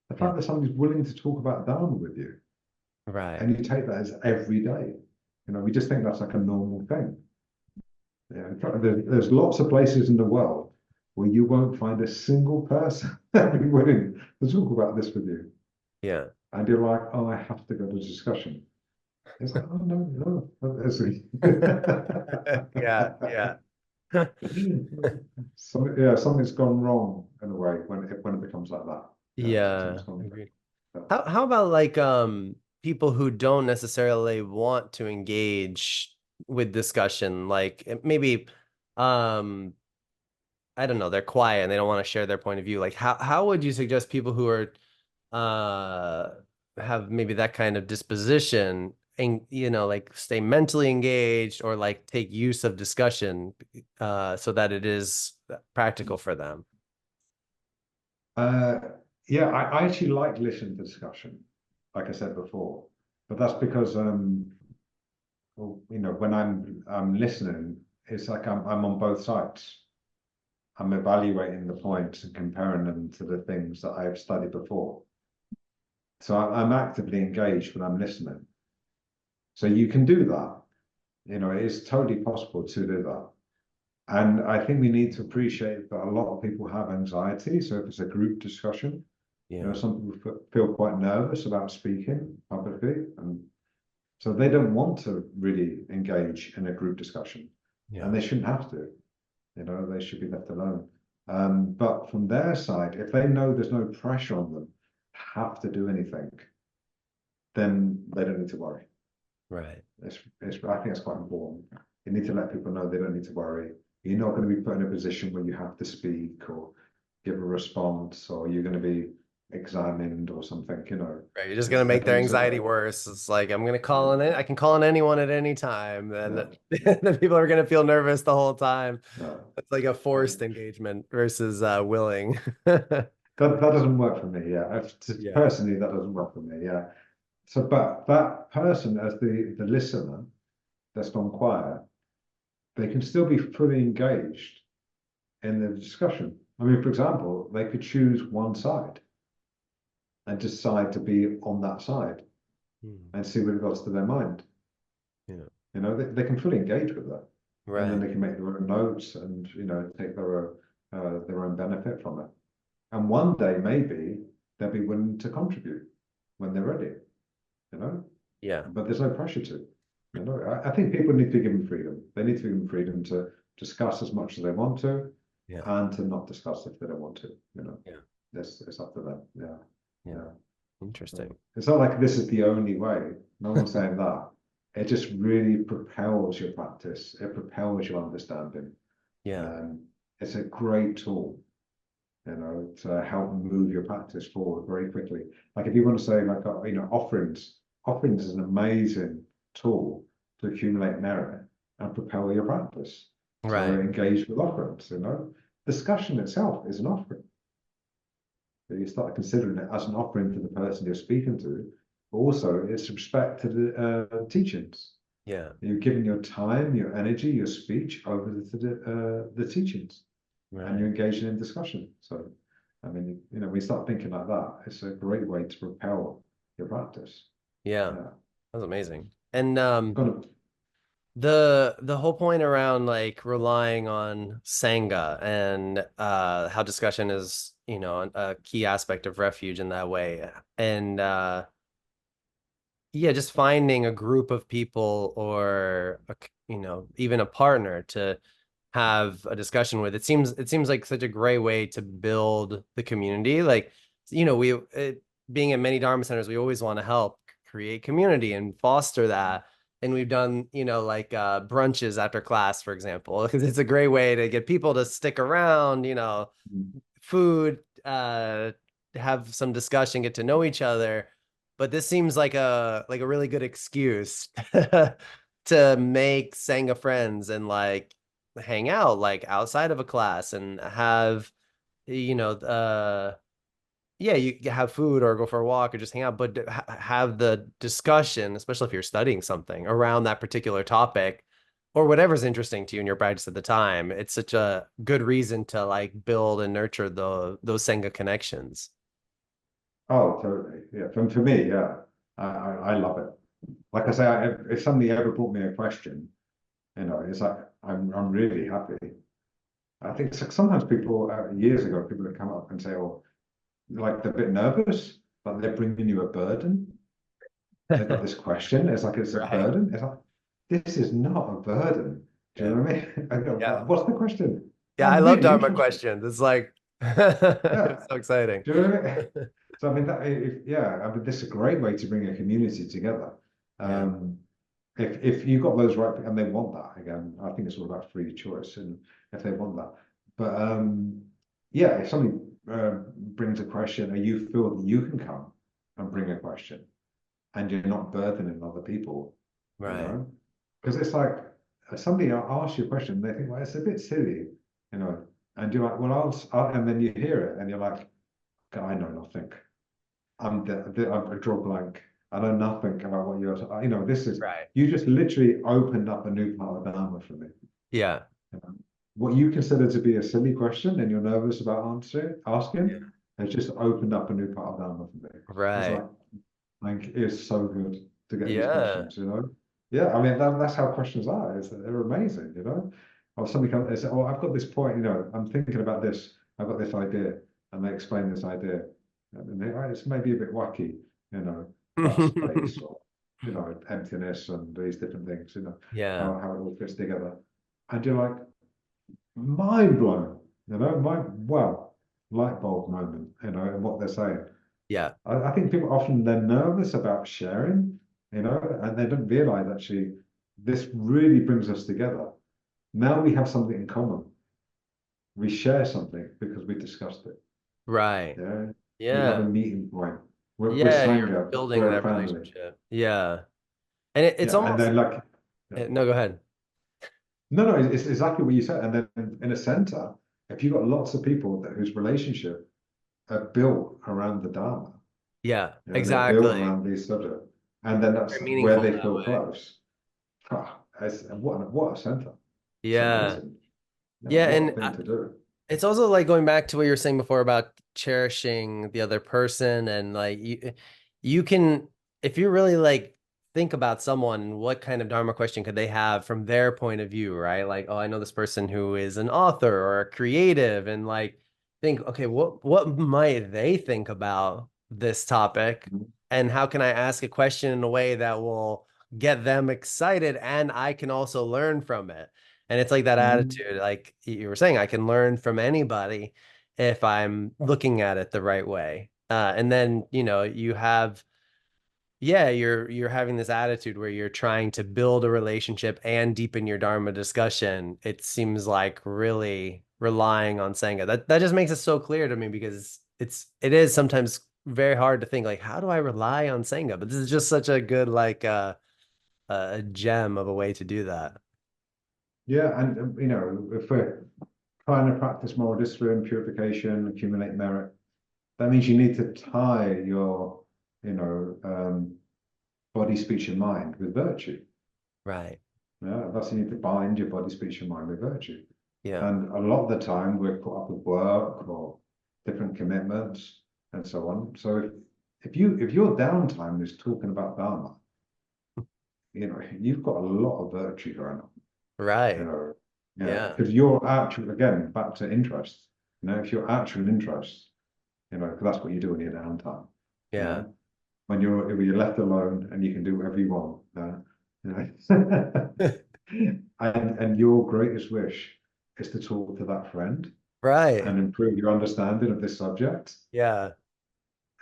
The Yeah. fact that somebody's willing to talk about Dharma with you, Right. and you take that as every day. We just think that's like a normal thing. Yeah, in fact, there's lots of places in the world where you won't find a single person that be willing to talk about this with you. Yeah. And you're like, oh, I have to go to discussion. It's like, oh no, no. Yeah, yeah. So yeah, something's gone wrong in a way when it becomes like that. Yeah, Yeah, something's gone agreed. wrong. How about like people who don't necessarily want to engage with discussion, like maybe um I don't know, they're quiet and they don't want to share their point of view. Like how would you suggest people who are uh have maybe that kind of disposition and like stay mentally engaged or like take use of discussion so that it is practical for them? Uh, yeah, I actually like listening to discussion, like I said before, but that's because well, when I'm listening, it's like I'm on both sides. I'm evaluating the points and comparing them to the things that I've studied before. So I'm actively engaged when I'm listening. So you can do that. It is totally possible to do that. And I think we need to appreciate that a lot of people have anxiety. So if it's a group discussion, Yeah. some people feel quite nervous about speaking publicly, and so they don't want to really engage in a group discussion, Yeah. and they shouldn't have to. They should be left alone. But from their side, if they know there's no pressure on them to have to do anything, then they don't need to worry. Right. I think it's quite important. You need to let people know they don't need to worry. You're not going to be put in a position where you have to speak or give a response, or you're going to be examined or something. Right. You're just gonna It's make their definitely so. anxiety worse. It's like I'm gonna call Yeah, on it. I can call on anyone at any time. And yeah, then people are gonna feel nervous the whole time. no. It's like a forced Um, engagement versus willing. that doesn't work for me. Yeah, Yeah. personally, that doesn't work for me. Yeah. So, but that person, as the listener that's gone quiet, they can still be fully engaged in the discussion. I mean, for example, they could choose one side and decide to be on that side Hmm. and see what it goes to their mind. Yeah. They can fully engage with that, and then Right. they can make their own notes and take their own benefit from it. And one day maybe they'll be willing to contribute when they're ready. You know, Yeah. but there's no pressure to. I think people need to be given freedom. They need to be given freedom to discuss as much as they want to, Yeah. and to not discuss if they don't want to. Yeah. It's up to them. Yeah, Yeah. yeah. Interesting. It's not like this is the only way. No one's saying that. It just really propels your practice. It propels your understanding. Yeah. Um, it's a great tool, to help move your practice forward very quickly. Like if you want to say, like, offerings is an amazing tool to accumulate merit and propel your practice. So Right. engage with offerings. Discussion itself is an offering. You start considering it as an offering to the person you're speaking to. But also, it's respect to the teachings. Yeah. You're giving your time, your energy, your speech over to the teachings, and you're Right. engaging in discussion. So, I mean, we start thinking like that. It's a great way to propel your practice. Yeah. Yeah. That's amazing. And Gonna, the whole point around like relying on Sangha and how discussion is, a key aspect of refuge in that way. And yeah, just finding a group of people or even a partner to have a discussion with. It seems like such a great way to build the community. Like, being at many Dharma centers, we always want to help create community and foster that. And we've done, like brunches after class, for example, because it's a great way to get people to stick around, food, have some discussion, get to know each other. But this seems like a really good excuse to make Sangha friends and like hang out like outside of a class and have you know yeah, you have food or go for a walk or just hang out, but have the discussion, especially if you're studying something around that particular topic or whatever's interesting to you in your practice at the time. It's such a good reason to like build and nurture those Sangha connections. oh, totally. Yeah. For me, yeah, I love it. Like I say, if somebody ever brought me a question, it's like I'm really happy. I think sometimes people years ago people would come up and say, "Oh, like they're a bit nervous, but they're bringing you a burden." they've got this question. It's like it's a Right. burden. It's like this is not a burden. Do you Yeah. know what I mean? I go, Yeah. what's the question? Yeah. I I'm love really Dharma interested. questions. It's like, Yeah. it's so exciting. Do you know what I mean? So I mean yeah, I mean this is a great way to bring a community together. Yeah. Um, if you got those right and they want that again, I think it's all about free choice and if they want that. But yeah, if somebody brings a question and you feel that you can come and bring a question and you're not burdening other people, you Right. know, because it's like somebody asks you a question, and they think, well, it's a bit silly, you know, and you're like, well, and then you hear it and you're like, I know nothing. I draw blank. I know nothing about what you're, you know, this is, Right. you just literally opened up a new part of Dharma for me. Yeah. You know? What you consider to be a silly question and you're nervous about Yeah. asking, has just opened up a new part of Dharma for me. It's Right. like it's so good to get these Yeah. questions, you know? Yeah, I mean, that's how questions are, is that they're amazing, you know? Or somebody comes and says, oh, I've got this point, you know, I'm thinking about this, I've got this idea, and they explain this idea. And they, it's maybe a bit wacky, you know, about space or, you know, emptiness and these different things, you know, Yeah. how it all fits together. And you're like, mind blown, you know, wow, light bulb moment, you know, and what they're saying. Yeah. I think people often they're nervous about sharing, you know, and they don't realize actually this really brings us together. Now we have something in common. We share something because we discussed it. Right. Yeah. We have a Yeah. meeting point. We're Yeah. You're Sangha, building we're a that family. relationship. Yeah. And it's Yeah. And almost, then like yeah. no, go ahead. No, it's exactly what you said. And then in a center, if you've got lots of people whose relationship are built around the Dharma, Yeah, you know, they're built exactly. around these subjects. And then that's Very where meaningful they that feel way. close. Ah, what a center. It's Yeah. amazing. Yeah, Yeah. what a And thing to do. it's also like going back to what you were saying before about cherishing the other person and like you can if you really like think about someone, what kind of Dharma question could they have from their point of view, right? Like, oh, I know this person who is an author or a creative and like think, okay, what might they think about this topic? Mhm. And how can I ask a question in a way that will get them excited and I can also learn from it? And it's like that Mhm. attitude, like you were saying, I can learn from anybody if I'm looking at it the right way. And then, you have, yeah, you're having this attitude where you're trying to build a relationship and deepen your Dharma discussion. It seems like really relying on Sangha. That just makes it so clear to me because it is sometimes very hard to think like, how do I rely on Sangha? But this is just such a good like a gem of a way to do that. Yeah, and you know, if we're trying to practice moral discipline, purification, accumulate merit, that means you need to tie your, you know, body, speech, and mind with virtue. Right. Yeah, that's you need to bind your body, speech, and mind with virtue. Yeah. And a lot of the time we're caught up with work or different commitments and so on. So if your downtime is talking about Dharma, you know, you've got a lot of virtue going on. You Right. know, yeah, Yeah. because your actual again back to interest. You know, if your actual interest, you know, 'cause that's what you do in your downtime. You Yeah. know, when you're left alone and you can do whatever you want. You know, and your greatest wish is to talk to that friend Right. and improve your understanding of this subject. Yeah.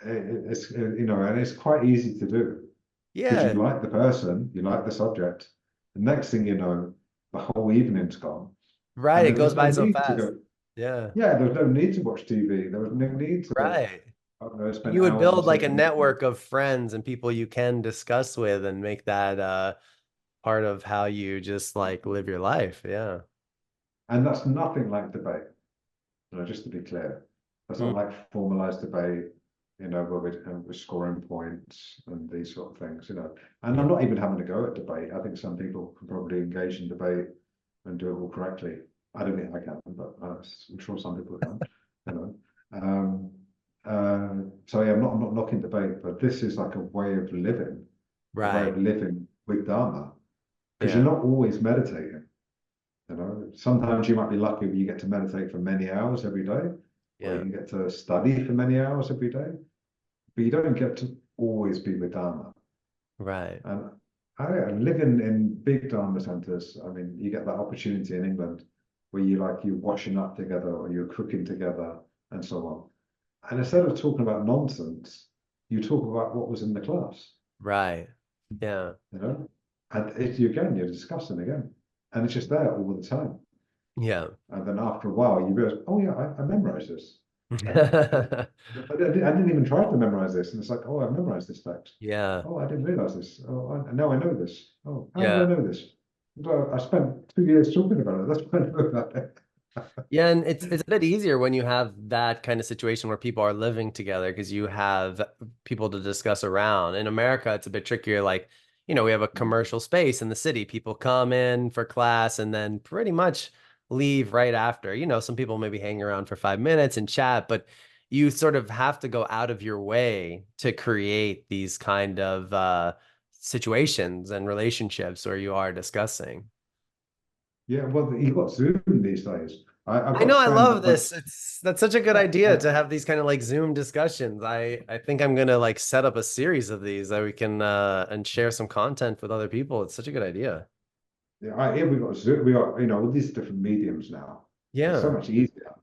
It's you know, and it's quite easy to do because you Yeah. like the person, you like the subject. The next thing you know, the whole evening's gone, Right. and It there was goes no by so need to fast. go. Yeah. Yeah, there was no need to watch TV. There was no need to, Right. I don't know, spend You would hours on build like a social media. network of friends and people you can discuss with and make that part of how you just like live your life. Yeah. And that's nothing like debate. You know, just to be clear, that's not Mm. like formalized debate, you know, where we're scoring points and these sort of things, you know. And Yeah. I'm not even having to go at debate. I think some people can probably engage in debate and do it all correctly. I don't think I can, but I'm sure some people can, you know. Um, so yeah, I'm not knocking debate, but this is like a way Right. of living with Dharma, because you're Yeah. not always meditating. You know, sometimes you might be lucky when you get to meditate for many hours every day, or Yeah. you get to study for many hours every day, but you don't get to always be with Dharma. Right. And I live in big Dharma centers. I mean, you get that opportunity in England where you're washing up together or you're cooking together and so on. And instead of talking about nonsense, you talk about what was in the class, Right. Yeah. you know? And you're discussing again. And it's just there all the time. Yeah. And then after a while, you realize, oh yeah, I memorized this. I didn't even try to memorize this. And it's like, oh, I memorized this text. Yeah. Oh, I didn't realize this. Oh, now I know this. Oh, how did I Yeah. know this? Well, I spent 2 years talking about it. That's why I know about it. Yeah, and it's a bit easier when you have that kind of situation where people are living together because you have people to discuss around. In America, it's a bit trickier. Like, we have a commercial space in the city. People come in for class and then pretty much leave right after. Some people maybe hang around for 5 minutes and chat, but you sort of have to go out of your way to create these kind of situations and relationships where you are discussing. Yeah, well, you've got Zoom these days. I've I got know a I friend love that went, this. That's such a good idea I, to have these kind of like Zoom discussions. I think I'm gonna like set up a series of these that we can and share some content with other people. It's such a good idea. we've got Zoom, we got, all these different mediums now. It's so Yeah. much easier.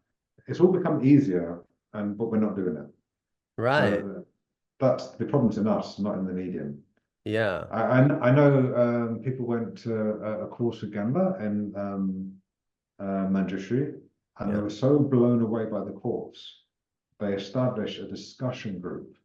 It's all become easier, but we're not doing it. Right. So that's the problem's in us, not in the medium. Yeah. I know people went to a course with Gamba in Manjushri, and they Yeah. were so blown away by the course, they established a discussion group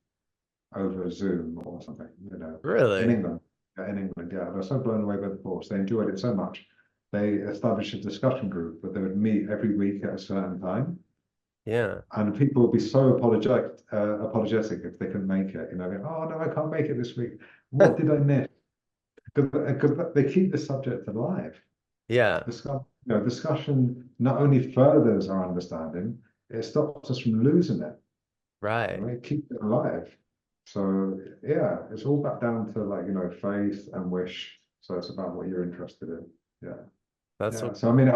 over Zoom or something, in Really? England. Yeah, in England, yeah. They were so blown away by the course. They enjoyed it so much. They established a discussion group, but they would meet every week at a certain time. Yeah. And people would be so apologetic if they couldn't make it. Oh no, I can't make it this week. What did I miss? Because they keep the subject alive. Yeah. Discussion not only furthers our understanding, it stops us from losing it. Right. It keeps it alive. So yeah, it's all back down to faith and wish. So it's about what you're interested in. Yeah, That's yeah. so So I mean,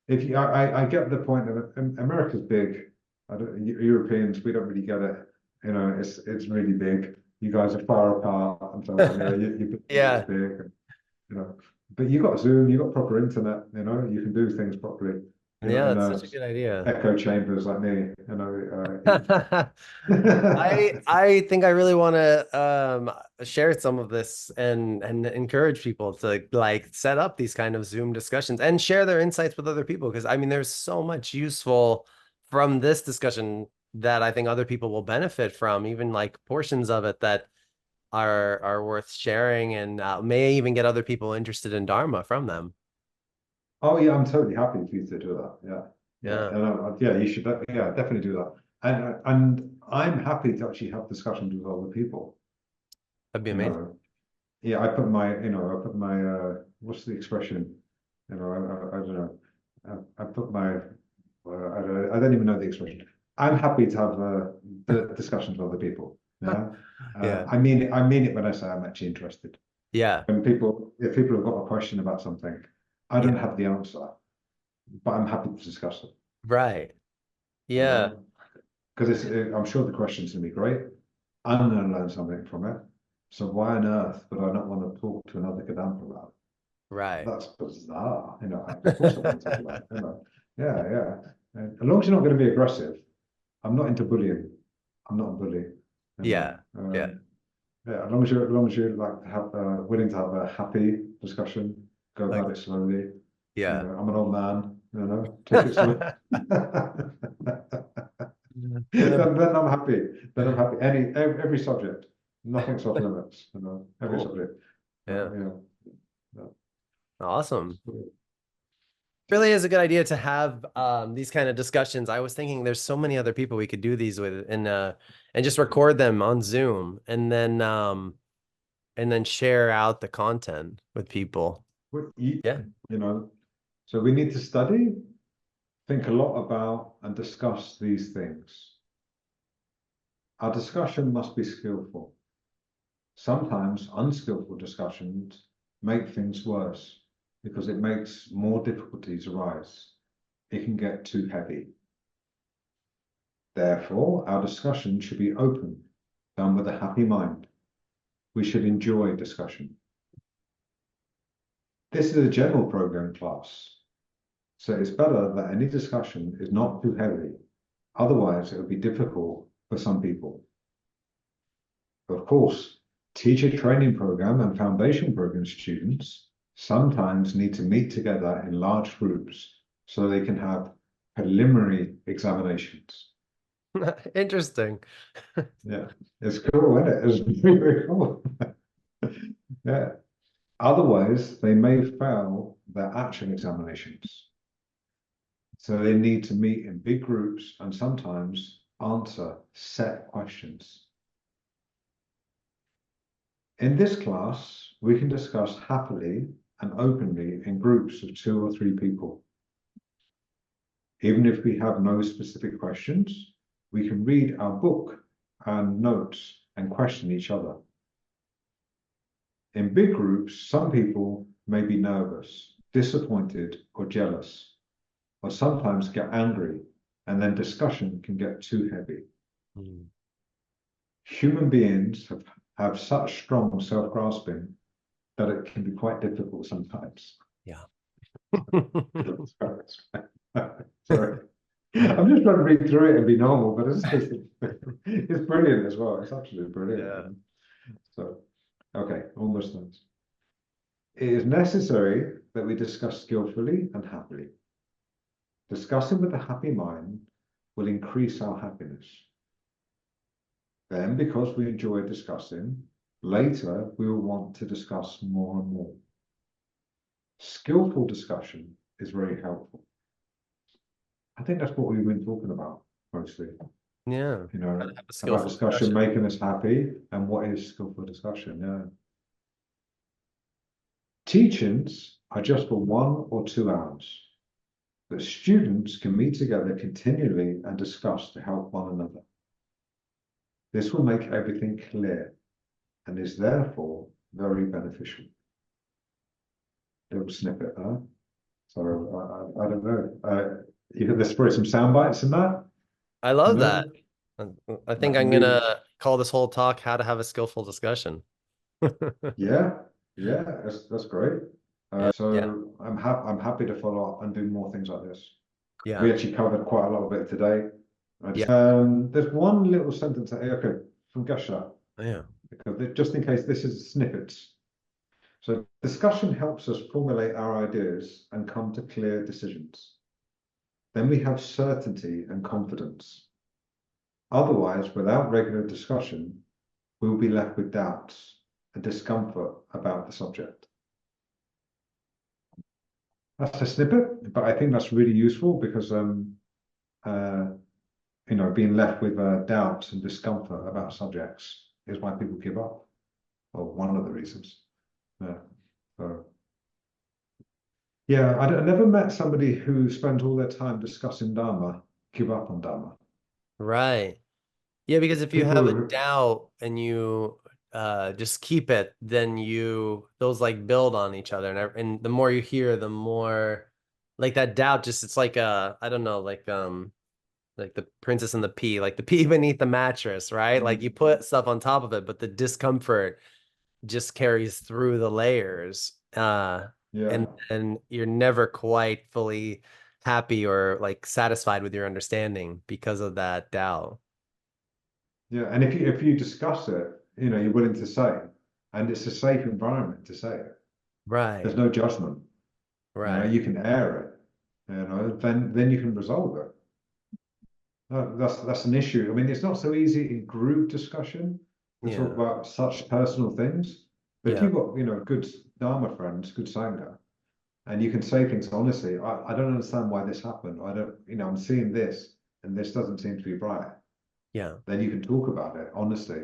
if you, I get the point that America's big. Europeans, we don't really get it. It's really big. You guys are far apart and so on. It's yeah. big, and, you know. But you got Zoom, you got proper internet. You can do things properly. You're not Yeah, in it's a such a good idea. echo chambers like me. I think I really want to share some of this and encourage people to like set up these kind of Zoom discussions and share their insights with other people because I mean there's so much useful from this discussion that I think other people will benefit from, even like portions of it that are worth sharing and may even get other people interested in Dharma from them. Oh yeah, I'm totally happy for you to do that. Yeah, yeah, Yeah, yeah. You should. Yeah, definitely do that. And I'm happy to actually have discussions with other people. that'd be You amazing. know, yeah. I put my what's the expression? I don't know. I put my I don't even know the expression. I'm happy to have the discussions with other people. Yeah, Yeah. I mean it when I say I'm actually interested. Yeah. If people have got a question about something, I Yeah. don't have the answer, but I'm happy to discuss it. Right. You Yeah. know, because I'm sure the question's going to be great. I'm going to learn something from it. So why on earth would I not want to talk to another Kadam about it? Right. That's bizarre. Of course I want to talk about it. Yeah, yeah. And as long as you're not going to be aggressive, I'm not into bullying. I'm not a bully. You Yeah. know. Yeah. Yeah, as long as you're like have willing to have a happy discussion, go Like, about it slowly. yeah. I'm an old man. Take it slow. Then I'm happy. Then I'm happy. Every subject, nothing's off limits. Every Cool. subject. Yeah. Yeah. Yeah. Awesome. Really is a good idea to have these kind of discussions. I was thinking there's so many other people we could do these with and just record them on Zoom and then share out the content with people. Well, Yeah. you know, so we need to study, think a lot about, and discuss these things. Our discussion must be skillful. Sometimes unskillful discussions make things worse because it makes more difficulties arise. It can get too heavy. Therefore, our discussion should be open, done with a happy mind. we should enjoy discussion. This is a general program class, so it's better that any discussion is not too heavy. Otherwise, it would be difficult for some people. Of course, teacher training program and foundation program students sometimes need to meet together in large groups so they can have preliminary examinations. Interesting. Yeah, it's cool, isn't it? It's very, very cool. Yeah. Otherwise, they may fail their action examinations. So they need to meet in big groups and sometimes answer set questions. In this class, we can discuss happily and openly in groups of 2 or 3 people. Even if we have no specific questions, we can read our book and notes and question each other. In big groups, some people may be nervous, disappointed, or jealous, or sometimes get angry, and then discussion can get too heavy. Mm. Human beings have such strong self-grasping that it can be quite difficult sometimes. Yeah. Sorry. I'm just trying to read through it and be normal, but it's brilliant as well. It's absolutely brilliant. Yeah. So, okay, almost done. It is necessary that we discuss skillfully and happily. Discussing with a happy mind will increase our happiness. Then, because we enjoy discussing, later we will want to discuss more and more. Skillful discussion is very helpful. I think that's what we've been talking about mostly. Yeah. You know, Gotta have a skillful about discussion making us happy and what is skillful discussion. Yeah. Teachings are just for 1 or 2 hours, but students can meet together continually and discuss to help one another. This will make everything clear and is therefore very beneficial. Little snippet there. So I don't know. You could let's some sound bites in that. I love You know? that. I think I'm gonna call this whole talk "How to Have a Skillful Discussion." Yeah, that's great. Yeah. So I'm happy to follow up and do more things like this. Yeah. We actually covered quite a lot of it today. Yeah. There's one little sentence okay, from Geshe, Yeah. because just in case this is snippets. So discussion helps us formulate our ideas and come to clear decisions. Then we have certainty and confidence. Otherwise, without regular discussion, we'll be left with doubts and discomfort about the subject. That's a snippet, but I think that's really useful because you know, being left with doubts and discomfort about subjects is why people give up, or one of the reasons. Yeah. So, yeah, I never met somebody who spent all their time discussing Dharma give up on Dharma. Right. Yeah, because if you People have a who, doubt and you just keep it, then those like build on each other, and the more you hear, the more like that doubt just it's like I don't know, like the princess and the pea, like the pea beneath the mattress, right? Like you put stuff on top of it, but the discomfort just carries through the layers. yeah, And you're never quite fully happy or like satisfied with your understanding because of that doubt. yeah, and if you discuss it, you know, you're willing to say, and it's a safe environment to say it. Right. There's no judgment. You know, Right. you can air it. You know, then you can resolve it. That's an issue. I mean, it's not so easy in group discussion to Yeah. talk about such personal things. But if Yeah. you've got, you know, good Dharma friends, good Sangha, and you can say things honestly, I don't understand why this happened. I don't, you know, I'm seeing this and this doesn't seem to be right. Yeah. Then you can talk about it honestly.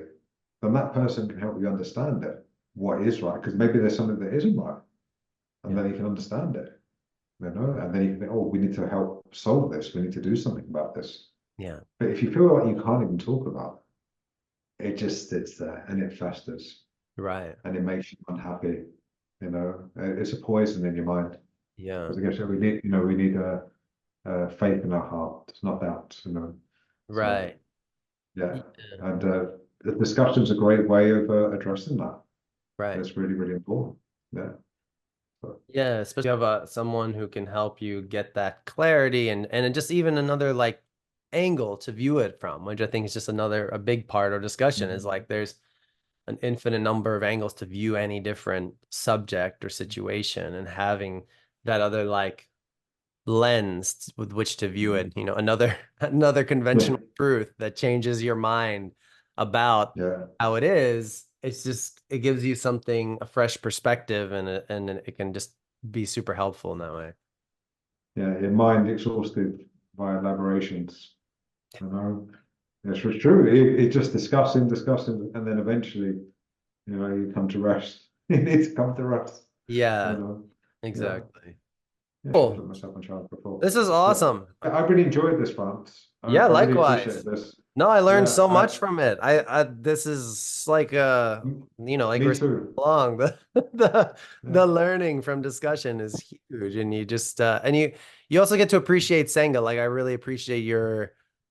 Then that person can help you understand it, what is right, because maybe there's something that isn't right. And Yeah. then you can understand it, you know, and then you can think, oh, we need to help solve this. We need to do something about this. Yeah. But if you feel like you can't even talk about it, it just sits there and it festers Right. and it makes you unhappy. You know, it's a poison in your mind. Yeah. Because I guess we need, you know, we need a faith in our heart. It's not doubt, you know. So Right. yeah, Yeah. and the discussion's a great way of addressing that. Right. It's really, really important. Yeah. Yeah, especially if you have someone who can help you get that clarity and just even another like angle to view it from, which I think is just a big part of discussion is like there's an infinite number of angles to view any different subject or situation, and having that other like lens with which to view it, another conventional truth that changes your mind about Yeah. how it is. It's just, it gives you something, a fresh perspective, and it can just be super helpful in that way. Yeah, your mind exhausted by elaborations. It's true. It just discussing, and then eventually, you come to rest. You need to come to rest. Yeah, Yeah. exactly. Yeah, I should Cool. put myself on charge before. This is awesome. I really enjoyed this, France. Yeah, I really likewise. appreciate this. No, I learned Yeah, so much from it. This is like like me we're too. along the Yeah. learning from discussion is huge, and you just and you also get to appreciate Senga. Like I really appreciate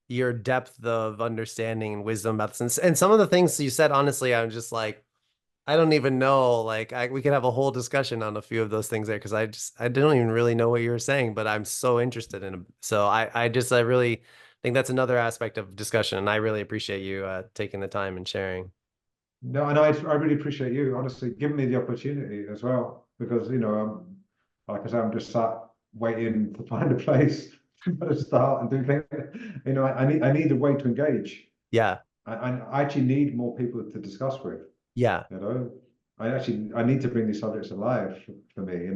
your depth of understanding and wisdom about this, and some of the things you said. Honestly, I'm just like, I don't even know. Like we could have a whole discussion on a few of those things there, because I don't even really know what you were saying, but I'm so interested in it. So I really think that's another aspect of discussion, and I really appreciate you taking the time and sharing. No, and I really appreciate you, honestly, giving me the opportunity as well, because like I said, I'm just sat waiting to find a place to start and do things. I need a way to engage. Yeah, I actually need more people to discuss with. yeah, I need to bring these subjects alive for me.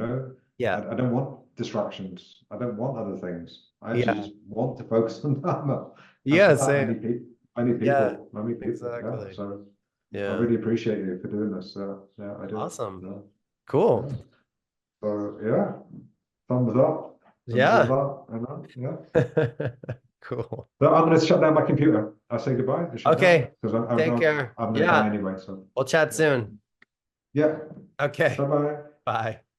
yeah, I don't want distractions. I don't want other things. I actually yeah, just want to focus on Dharma. And for yeah. that, I Same. need people. I need Yeah, people. I need people. Yeah. exactly. So I Yeah, really appreciate you for doing this. Yeah, I do. awesome. Yeah. Cool. Yeah. So yeah, thumbs up. Simple as Yeah. that. Yeah. Cool. So I'm going to shut down my computer. I'll say goodbye and shut down Okay. because Take care. I'm done Yeah. anyway. So We'll chat yeah. soon. Yeah. Okay. Bye bye. Bye.